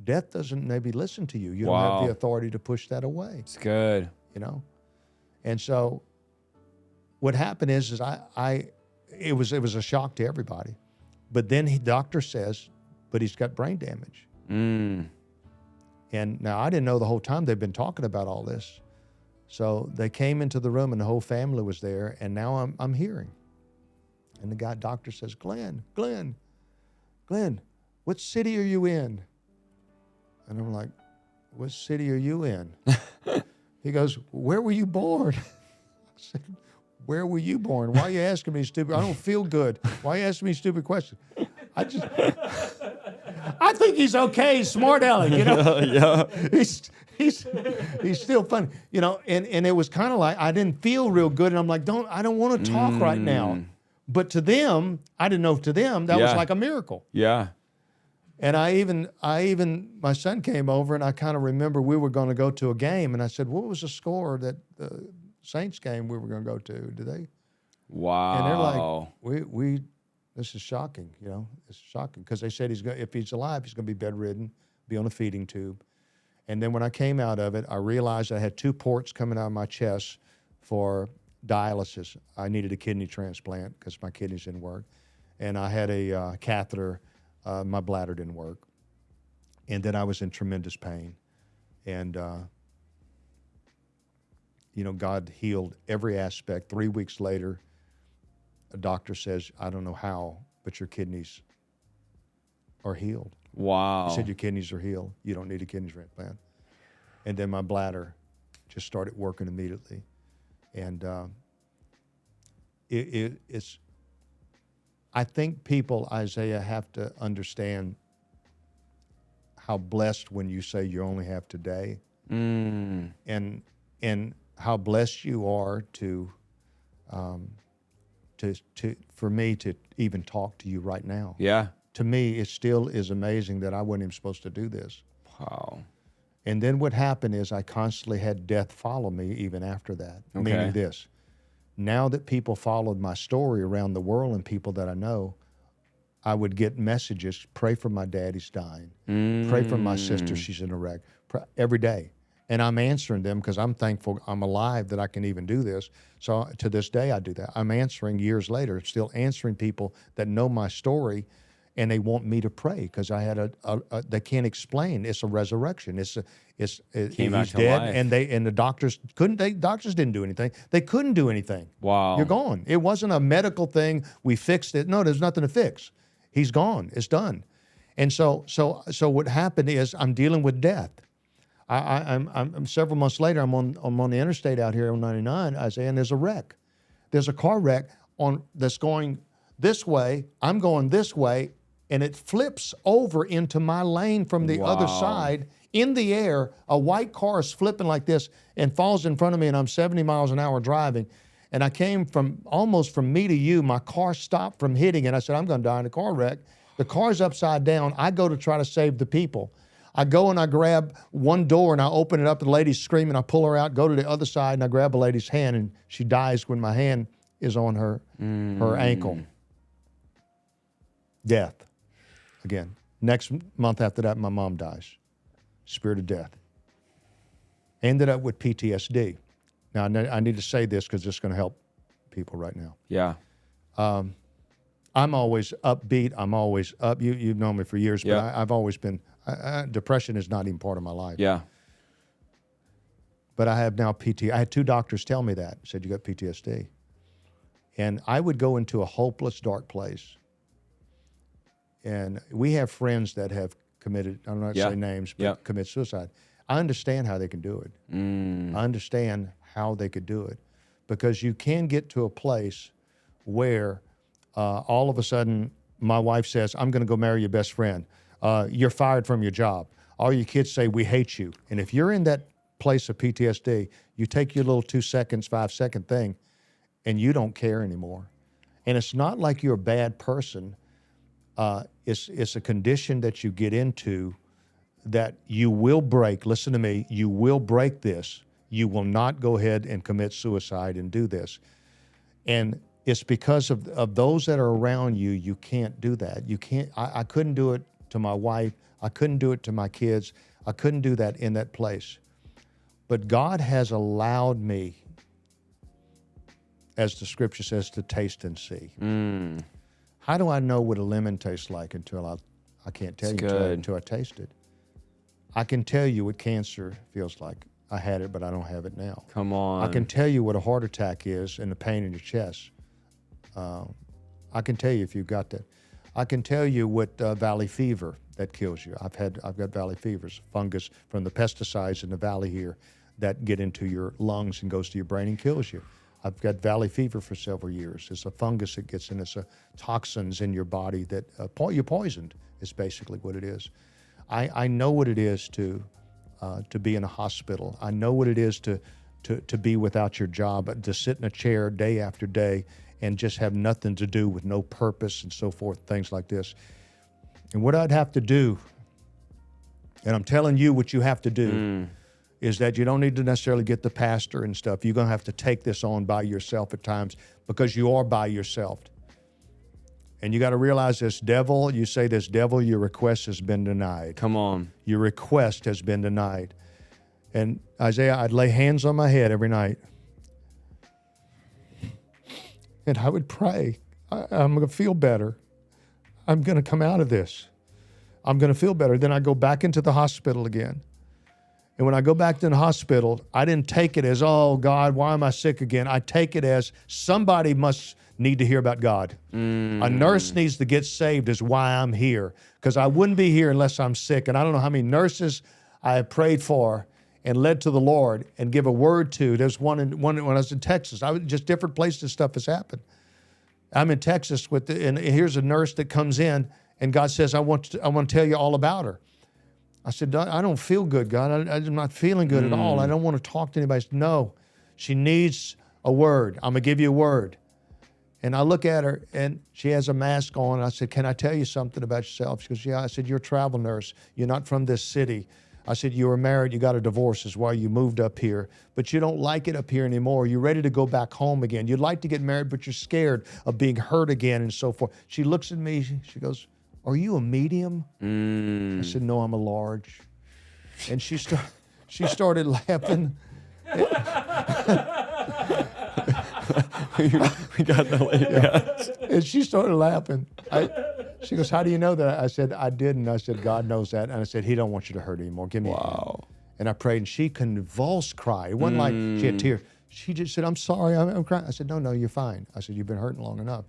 [SPEAKER 1] Death doesn't maybe listen to you. You don't have the authority to push that away.
[SPEAKER 2] It's good.
[SPEAKER 1] You know? And so what happened is it was a shock to everybody. But then doctor says, but he's got brain damage. And now I didn't know the whole time they've been talking about all this. So they came into the room and the whole family was there, and now I'm hearing. And the doctor says, Glenn, what city are you in? And I'm like, what city are you in? He goes, where were you born? I said, where were you born? Why are you asking me stupid? I don't feel good. Why are you asking me stupid questions? I think he's okay. He's smart aleck, you know. He's still funny, you know. And it was kind of like I didn't feel real good, and I'm like, I don't want to talk right now. But to them, I didn't know if to them that was like a miracle.
[SPEAKER 2] Yeah.
[SPEAKER 1] And I even my son came over, and I kind of remember we were going to go to a game, and I said, what was the score that the Saints game we were going to go to? Did they?
[SPEAKER 2] Wow.
[SPEAKER 1] And they're like, we. This is shocking, you know. It's shocking because they said if he's alive, he's going to be bedridden, be on a feeding tube. And then when I came out of it, I realized I had 2 ports coming out of my chest for dialysis. I needed a kidney transplant because my kidneys didn't work, and I had a catheter. My bladder didn't work, and then I was in tremendous pain, and you know, God healed every aspect. 3 weeks later, a doctor says, I don't know how, but your kidneys are healed.
[SPEAKER 2] Wow.
[SPEAKER 1] He said, your kidneys are healed. You don't need a kidney transplant. And then my bladder just started working immediately. And it's, I think people, Isaiah, have to understand how blessed when you say you only have today. And how blessed you are for me to even talk to you right now.
[SPEAKER 2] Yeah.
[SPEAKER 1] To me, it still is amazing that I wasn't even supposed to do this.
[SPEAKER 2] Wow.
[SPEAKER 1] And then what happened is I constantly had death follow me even after that.
[SPEAKER 2] Okay.
[SPEAKER 1] Meaning this, now that people followed my story around the world and people that I know, I would get messages, pray for my dad, he's dying. Pray for my sister, she's in a wreck. Every day. And I'm answering them because I'm thankful I'm alive that I can even do this. So to this day, I do that. I'm answering years later, still answering people that know my story, and they want me to pray because I had they can't explain. It's a resurrection. He's dead, and the doctors doctors didn't do anything. They couldn't do anything.
[SPEAKER 2] Wow.
[SPEAKER 1] You're gone. It wasn't a medical thing. We fixed it. No, there's nothing to fix. He's gone. It's done. And so what happened is I'm dealing with death. I'm several months later. I'm on the interstate out here on 99, Isaiah, and there's a wreck. There's a car wreck that's going this way. I'm going this way, and it flips over into my lane from the other side in the air. A white car is flipping like this and falls in front of me, and I'm 70 miles an hour driving. And I came almost from me to you. My car stopped from hitting, and I said, I'm going to die in a car wreck. The car's upside down. I go to try to save the people. I go and I grab one door and I open it up. The lady's screaming. I pull her out, go to the other side, and I grab a lady's hand, and she dies when my hand is on her ankle. Death. Again. Next month after that, my mom dies. Spirit of death. Ended up with PTSD. Now, I need to say this because it's going to help people right now.
[SPEAKER 2] Yeah.
[SPEAKER 1] I'm always upbeat. I'm always up. You've known me for years, but I've always been, depression is not even part of my life.
[SPEAKER 2] Yeah.
[SPEAKER 1] But I have now I had 2 doctors tell me that, said you got PTSD. And I would go into a hopeless, dark place. And we have friends that have committed, I'm not going to say names, but commit suicide. I understand how they can do it. I understand how they could do it. Because you can get to a place where all of a sudden my wife says, I'm going to go marry your best friend. You're fired from your job. All your kids say, we hate you. And if you're in that place of PTSD, you take your little 2 seconds, 5 second thing, and you don't care anymore. And it's not like you're a bad person. It's a condition that you get into that you will break. Listen to me, you will break this. You will not go ahead and commit suicide and do this. And it's because of those that are around you, you can't do that. You can't, I couldn't do it to my wife. I couldn't do it to my kids. I couldn't do that in that place. But God has allowed me, as the scripture says, to taste and see. How do I know what a lemon tastes like until I can't tell you until I taste it? I can tell you what cancer feels like. I had it, but I don't have it now.
[SPEAKER 2] Come on.
[SPEAKER 1] I can tell you what a heart attack is and the pain in your chest. I can tell you if you've got that. I can tell you what valley fever that kills you. I've got valley fevers, fungus from the pesticides in the valley here that get into your lungs and goes to your brain and kills you. I've got valley fever for several years. It's a fungus that gets in. It's toxins in your body that you're poisoned is basically what it is. I know what it is to be in a hospital. I know what it is to be without your job, to sit in a chair day after day and just have nothing to do with no purpose and so forth, things like this. And what I'd have to do, and I'm telling you what you have to do, is that you don't need to necessarily get the pastor and stuff. You're going to have to take this on by yourself at times because you are by yourself. And you got to realize this devil, you say this devil, your request has been denied.
[SPEAKER 2] Come on.
[SPEAKER 1] Your request has been denied. And Isaiah, I'd lay hands on my head every night. And I would pray, I'm going to feel better. I'm going to come out of this. I'm going to feel better. Then I go back into the hospital again. And when I go back to the hospital, I didn't take it as, oh, God, why am I sick again? I take it as somebody must need to hear about God. A nurse needs to get saved is why I'm here. Because I wouldn't be here unless I'm sick. And I don't know how many nurses I have prayed for and led to the Lord and give a word to. There's one when I was in Texas. Just different places stuff has happened. I'm in Texas and here's a nurse that comes in and God says, I want to tell you all about her. I said, I don't feel good, God. I'm not feeling good at all. I don't want to talk to anybody. I said, no, she needs a word. I'm going to give you a word. And I look at her, and she has a mask on. And I said, can I tell you something about yourself? She goes, yeah. I said, you're a travel nurse. You're not from this city. I said, you were married. You got a divorce is why you moved up here. But you don't like it up here anymore. You're ready to go back home again. You'd like to get married, but you're scared of being hurt again and so forth. She looks at me. She goes, are you a medium? I said, no, I'm a large. And she started laughing.
[SPEAKER 2] We got the lady.
[SPEAKER 1] And she started laughing. She goes, how do you know that? I said, I didn't. I said, God knows that. And I said, he don't want you to hurt anymore. Give me a hand. And I prayed, and she convulsed cry. It wasn't like she had tears. She just said, I'm sorry, I'm crying. I said, no, you're fine. I said, you've been hurting long enough.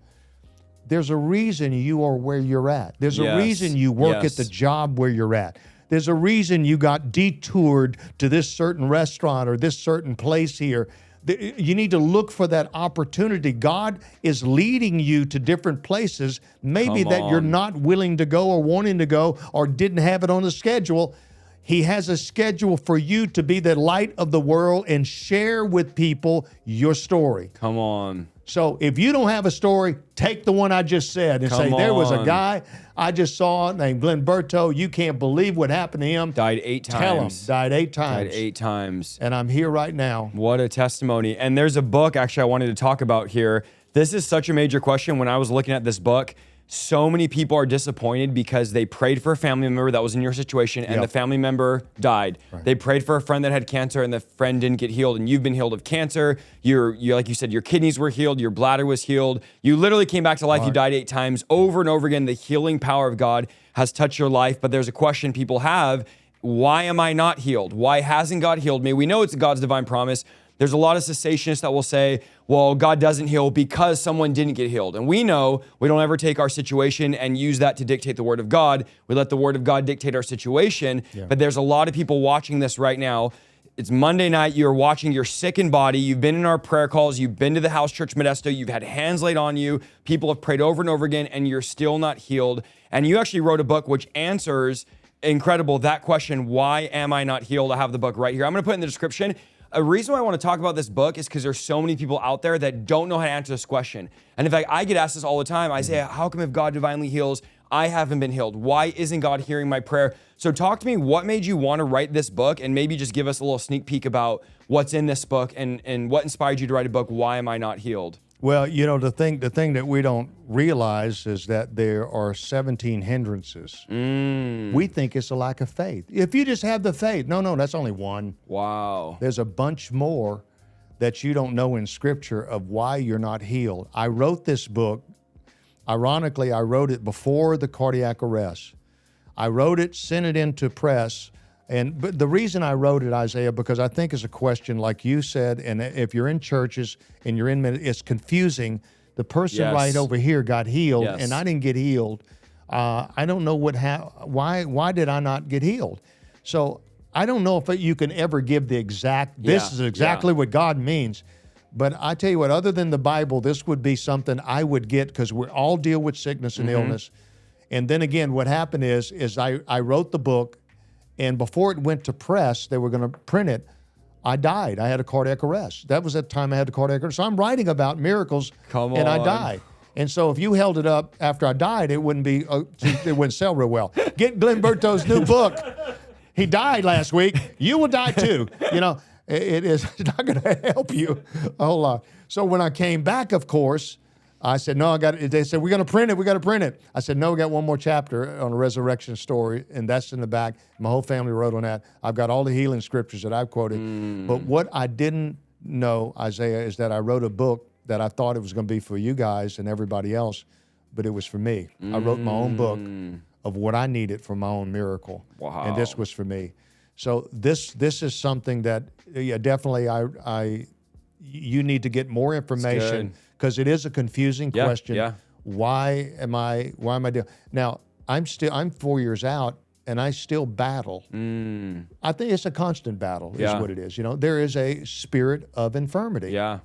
[SPEAKER 1] There's a reason you are where you're at. There's a reason you work at the job where you're at. There's a reason you got detoured to this certain restaurant or this certain place here. You need to look for that opportunity. God is leading you to different places, maybe that you're not willing to go or wanting to go or didn't have it on the schedule. He has a schedule for you to be the light of the world and share with people your story.
[SPEAKER 2] Come on.
[SPEAKER 1] So if you don't have a story, take the one I just said and say, there was a guy I just saw named Glen Berteau. You can't believe what happened to him.
[SPEAKER 2] Died 8 times.
[SPEAKER 1] Tell him. Died 8 times.
[SPEAKER 2] Died 8 times.
[SPEAKER 1] And I'm here right now.
[SPEAKER 2] What a testimony. And there's a book actually I wanted to talk about here. This is such a major question. When I was looking at this book, so many people are disappointed because they prayed for a family member that was in your situation and the family member died. Right. They prayed for a friend that had cancer and the friend didn't get healed, and you've been healed of cancer. You're like you said, your kidneys were healed, your bladder was healed. You literally came back to life. Right. You died 8 times. Over and over again, the healing power of God has touched your life. But there's a question people have: why am I not healed? Why hasn't God healed me? We know it's God's divine promise. There's a lot of cessationists that will say, well, God doesn't heal because someone didn't get healed. And we know we don't ever take our situation and use that to dictate the word of God. We let the word of God dictate our situation. Yeah. But there's a lot of people watching this right now. It's Monday night. You're watching your sickened body. You've been in our prayer calls. You've been to the house church Modesto. You've had hands laid on you. People have prayed over and over again, and you're still not healed. And you actually wrote a book which answers incredible that question, why am I not healed? I have the book right here. I'm going to put it in the description. A reason why I want to talk about this book is because there's so many people out there that don't know how to answer this question. And in fact, I get asked this all the time. Isaiah, how come if God divinely heals, I haven't been healed? Why isn't God hearing my prayer? So talk to me, what made you want to write this book? And maybe just give us a little sneak peek about what's in this book and what inspired you to write a book, Why Am I Not Healed?
[SPEAKER 1] Well, you know, the thing that we don't realize is that there are 17 hindrances. We think it's a lack of faith. If you just have the faith, no, that's only one.
[SPEAKER 2] Wow.
[SPEAKER 1] There's a bunch more that you don't know in Scripture of why you're not healed. I wrote this book. Ironically, I wrote it before the cardiac arrest. I wrote it, sent it into press. But the reason I wrote it, Isaiah, because I think it's a question, like you said, and if you're in churches and you're in, it's confusing. The person right over here got healed, and I didn't get healed. I don't know why did I not get healed? So I don't know if you can ever give the exact, this is exactly what God means. But I tell you what, other than the Bible, this would be something I would get, because we all deal with sickness and illness. And then again, what happened is I wrote the book, and before it went to press, they were going to print it, I died. I had a cardiac arrest. That was the time I had the cardiac arrest. So I'm writing about miracles, and I died. And so if you held it up after I died, it wouldn't sell real well. Get Glen Berteau's new book. He died last week. You will die too. You know, it's not going to help you a whole lot. So when I came back, of course, I said, no, they said, we're going to print it. We got to print it. I said, no, we got one more chapter on a resurrection story, and that's in the back. My whole family wrote on that. I've got all the healing scriptures that I've quoted. But what I didn't know, Isaiah, is that I wrote a book that I thought it was going to be for you guys and everybody else, but it was for me. I wrote my own book of what I needed for my own miracle. Wow. And this was for me. So this is something that definitely you need to get more information, because it is a confusing question. Yeah. Why am I doing? Now, I'm 4 years out, and I still battle. I think it's a constant battle is what it is. You know, there is a spirit of infirmity. Yeah.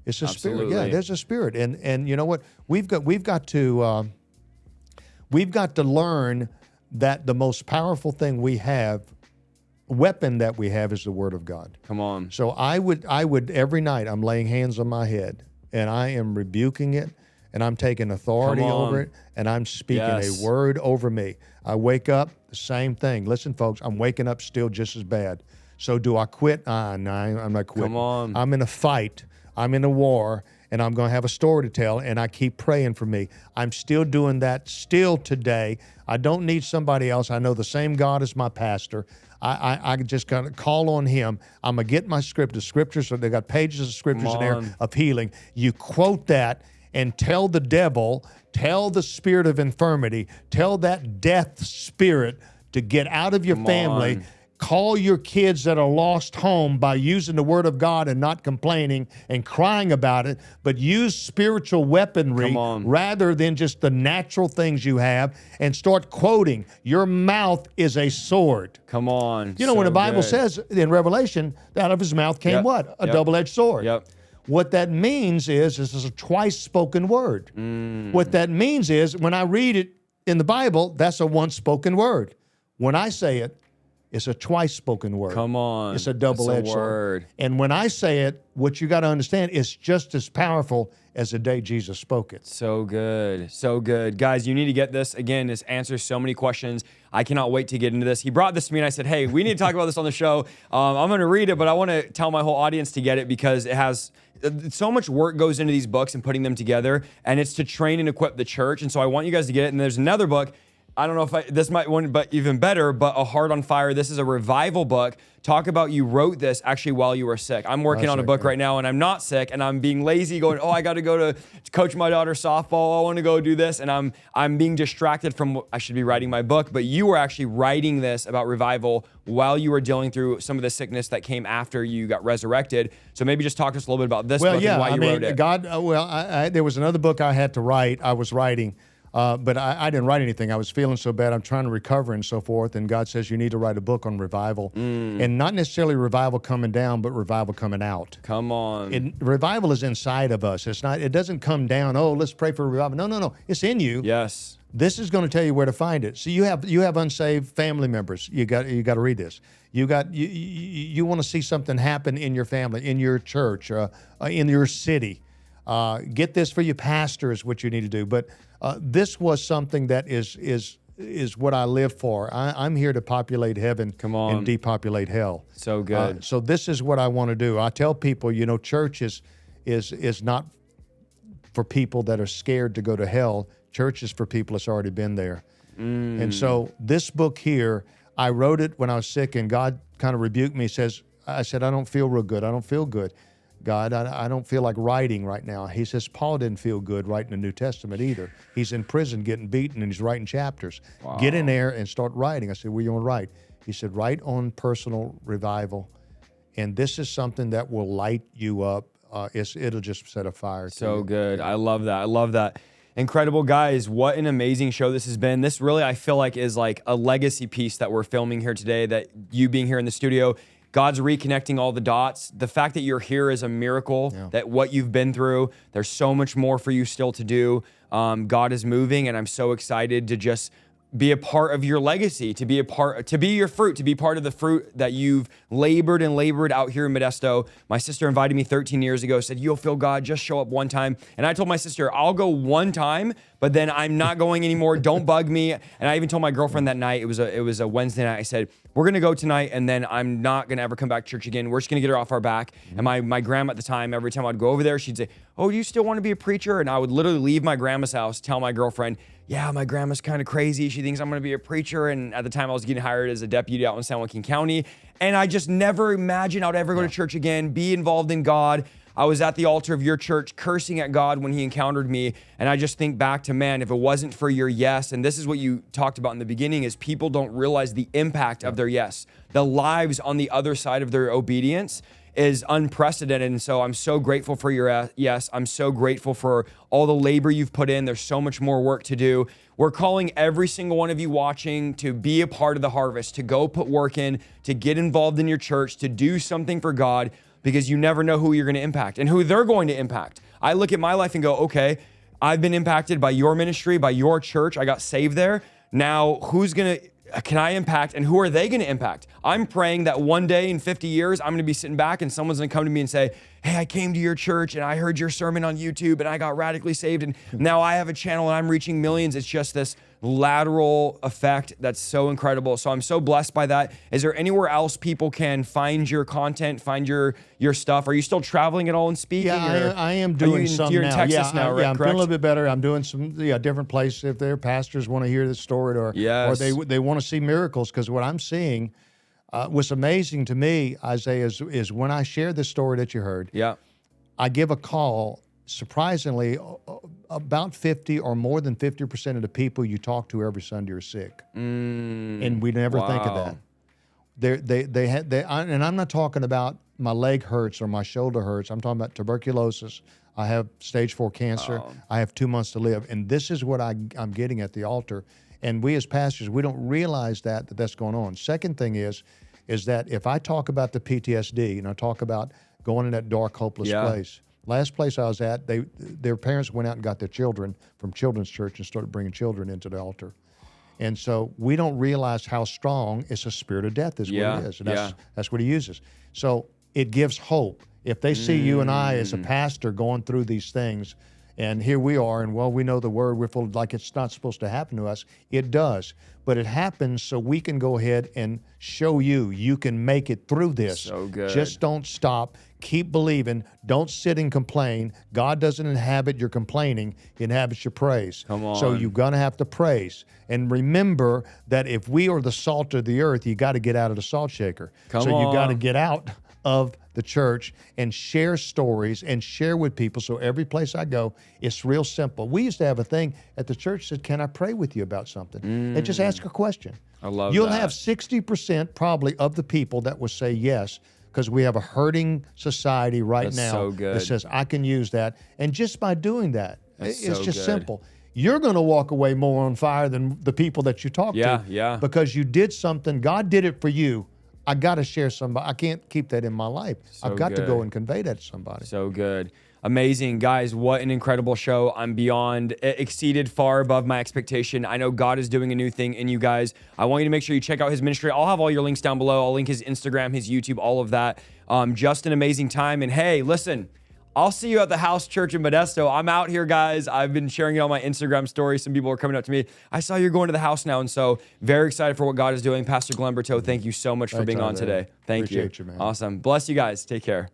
[SPEAKER 1] It's a spirit. Yeah, there's a spirit. And you know what? We've got to learn that the most powerful thing we have, weapon that we have, is the Word of God.
[SPEAKER 2] Come on.
[SPEAKER 1] So I would every night, I'm laying hands on my head, and I am rebuking it, and I'm taking authority over it, and I'm speaking a word over me. I wake up, the same thing. Listen, folks, I'm waking up still just as bad. So do I quit? No, I'm not quitting.
[SPEAKER 2] Come on.
[SPEAKER 1] I'm in a fight. I'm in a war, and I'm going to have a story to tell, and I keep praying for me. I'm still doing that still today. I don't need somebody else. I know the same God as my pastor. I just kind of call on him. I'm going to get my the scriptures, so they got pages of scriptures in there of healing. You quote that and tell the devil, tell the spirit of infirmity, tell that death spirit to get out of your family. Call your kids that are lost home by using the Word of God and not complaining and crying about it, but use spiritual weaponry rather than just the natural things you have, and start quoting. Your mouth is a sword.
[SPEAKER 2] Come on.
[SPEAKER 1] You know, when the Bible says in Revelation, out of his mouth came what? A double-edged sword. What that means is this is a twice spoken word. What that means is when I read it in the Bible, that's a once spoken word. When I say it, It's a twice spoken word.
[SPEAKER 2] Come on.
[SPEAKER 1] It's a double-edged sword.
[SPEAKER 2] Word.
[SPEAKER 1] And when I say it, what you got to understand, it's just as powerful as the day Jesus spoke it.
[SPEAKER 2] So good. So good. Guys, you need to get this. Again, this answers so many questions. I cannot wait to get into this. He brought this to me and I said, hey, we need to talk about this on the show. I'm going to read it, but I want to tell my whole audience to get it because it has so much work goes into these books and putting them together, and it's to train and equip the church. And so I want you guys to get it. And there's another book. I don't know if this might one, but even better, but A Heart on Fire. This is a revival book. Talk about you wrote this actually while you were sick. I'm working on a book right now and I'm not sick and I'm being lazy going, I got to go to coach my daughter's softball. I want to go do this. And I'm being distracted from what I should be writing my book, but you were actually writing this about revival while you were dealing through some of the sickness that came after you got resurrected. So maybe just talk to us a little bit about this book and why you wrote it.
[SPEAKER 1] God, there was another book I had to write. I was writing. But I didn't write anything. I was feeling so bad. I'm trying to recover and so forth. And God says, you need to write a book on revival. And not necessarily revival coming down, but revival coming out.
[SPEAKER 2] Come on.
[SPEAKER 1] Revival is inside of us. It doesn't come down, let's pray for revival. No. It's in you.
[SPEAKER 2] Yes.
[SPEAKER 1] This is going to tell you where to find it. So you have unsaved family members. You got to read this. You want to see something happen in your family, in your church, in your city. Get this for your pastor is what you need to do. But this was something that is what I live for. I'm here to populate heaven and depopulate hell.
[SPEAKER 2] So good.
[SPEAKER 1] So this is what I want to do. I tell people, church is not for people that are scared to go to hell. Church is for people that's already been there. And so this book here, I wrote it when I was sick, and God kind of rebuked me. I said, I don't feel real good. I don't feel good. God, I don't feel like writing right now. He says, Paul didn't feel good writing the New Testament either. He's in prison getting beaten and he's writing chapters. Wow. Get in there and start writing. I said, what are you going to write? He said, write on personal revival. And this is something that will light you up. It'll just set a fire to you.
[SPEAKER 2] So good. I love that. I love that. Incredible, guys. What an amazing show this has been. This really, I feel like, is like a legacy piece that we're filming here today, that you being here in the studio, God's reconnecting all the dots. The fact that you're here is a miracle, that what you've been through, there's so much more for you still to do. God is moving, and I'm so excited to just be a part of your legacy, to be your fruit, to be part of the fruit that you've labored out here in Modesto. My sister invited me 13 years ago, said, you'll feel God, just show up one time. And I told my sister, I'll go one time, but then I'm not going anymore. Don't bug me. And I even told my girlfriend that night, it was a Wednesday night, I said, we're going to go tonight, and then I'm not going to ever come back to church again. We're just going to get her off our back. And my grandma at the time, every time I'd go over there, she'd say, do you still want to be a preacher? And I would literally leave my grandma's house, tell my girlfriend, yeah, my grandma's kind of crazy. She thinks I'm going to be a preacher. And at the time I was getting hired as a deputy out in San Joaquin County. And I just never imagined I'd ever go to church again, be involved in God. I was at the altar of your church cursing at God when he encountered me. And I just think back to, man, if it wasn't for your yes, and this is what you talked about in the beginning, is people don't realize the impact of their yes. The lives on the other side of their obedience is unprecedented. And so I'm so grateful for your yes. I'm so grateful for all the labor you've put in. There's so much more work to do. We're calling every single one of you watching to be a part of the harvest, to go put work in, to get involved in your church, to do something for God, because you never know who you're going to impact and who they're going to impact. I look at my life and go, okay, I've been impacted by your ministry, by your church. I got saved there. Now, can I impact, and who are they going to impact? I'm praying that one day in 50 years, I'm going to be sitting back and someone's going to come to me and say, hey, I came to your church and I heard your sermon on YouTube and I got radically saved and now I have a channel and I'm reaching millions. It's just this lateral effect that's so incredible. So I'm so blessed by that. Is there anywhere else people can find your content, find your stuff? Are you still traveling at all and speaking?
[SPEAKER 1] Yeah, I am doing some now.
[SPEAKER 2] You're in Texas now, right?
[SPEAKER 1] Yeah, I'm feeling a little bit better. I'm doing some different places if their pastors want to hear the story or they want to see miracles, because what I'm seeing, what's amazing to me, Isaiah, is when I share this story that you heard, I give a call. Surprisingly, about 50 or more than 50% of the people you talk to every Sunday are sick. And we never think of that. And I'm not talking about my leg hurts or my shoulder hurts. I'm talking about tuberculosis. I have stage 4 cancer. I have 2 months to live. And this is what I'm getting at the altar. And we as pastors, we don't realize that's going on. Second thing is that if I talk about the PTSD and I talk about going in that dark, hopeless place, last place I was at, their parents went out and got their children from children's church and started bringing children into the altar. And so we don't realize how strong it's a spirit of death is what it is. And that's what he uses. So it gives hope. If they see you and I as a pastor going through these things, and here we are, and well, we know the word, we're full like it's not supposed to happen to us. It does. But it happens so we can go ahead and show you can make it through this.
[SPEAKER 2] So good.
[SPEAKER 1] Just don't stop. Keep believing. Don't sit and complain. God doesn't inhabit your complaining. He inhabits your praise.
[SPEAKER 2] Come on.
[SPEAKER 1] So you're going to have to praise. And remember that if we are the salt of the earth, you got to get out of the salt shaker.
[SPEAKER 2] Come
[SPEAKER 1] so you got to
[SPEAKER 2] on.
[SPEAKER 1] get out of the church and share stories and share with people. So every place I go, it's real simple. We used to have a thing at the church that said, can I pray with you about something? And just ask a question.
[SPEAKER 2] I love
[SPEAKER 1] You'll
[SPEAKER 2] that.
[SPEAKER 1] have 60% probably of the people that will say yes, because we have a hurting society
[SPEAKER 2] That's
[SPEAKER 1] now
[SPEAKER 2] so good.
[SPEAKER 1] that says, I can use that. And just by doing that,
[SPEAKER 2] That's
[SPEAKER 1] it's
[SPEAKER 2] so
[SPEAKER 1] just
[SPEAKER 2] good.
[SPEAKER 1] simple. You're going to walk away more on fire than the people that you talk to.
[SPEAKER 2] Yeah.
[SPEAKER 1] Because you did something. God did it for you. I got to share somebody. I can't keep that in my life.
[SPEAKER 2] So
[SPEAKER 1] I've got to
[SPEAKER 2] good.
[SPEAKER 1] go and convey that to somebody.
[SPEAKER 2] So good. Amazing. Guys, what an incredible show. I'm beyond, it exceeded far above my expectation. I know God is doing a new thing in you guys. I want you to make sure you check out his ministry. I'll have all your links down below. I'll link his Instagram, his YouTube, all of that. Just an amazing time. And hey, listen, I'll see you at the house church in Modesto. I'm out here, guys. I've been sharing it on my Instagram story. Some people are coming up to me. I saw you're going to the house now. And so very excited for what God is doing. Pastor Glen Berteau, thank you so much for being on today. Thank
[SPEAKER 1] Appreciate you, man.
[SPEAKER 2] Awesome. Bless you guys. Take care.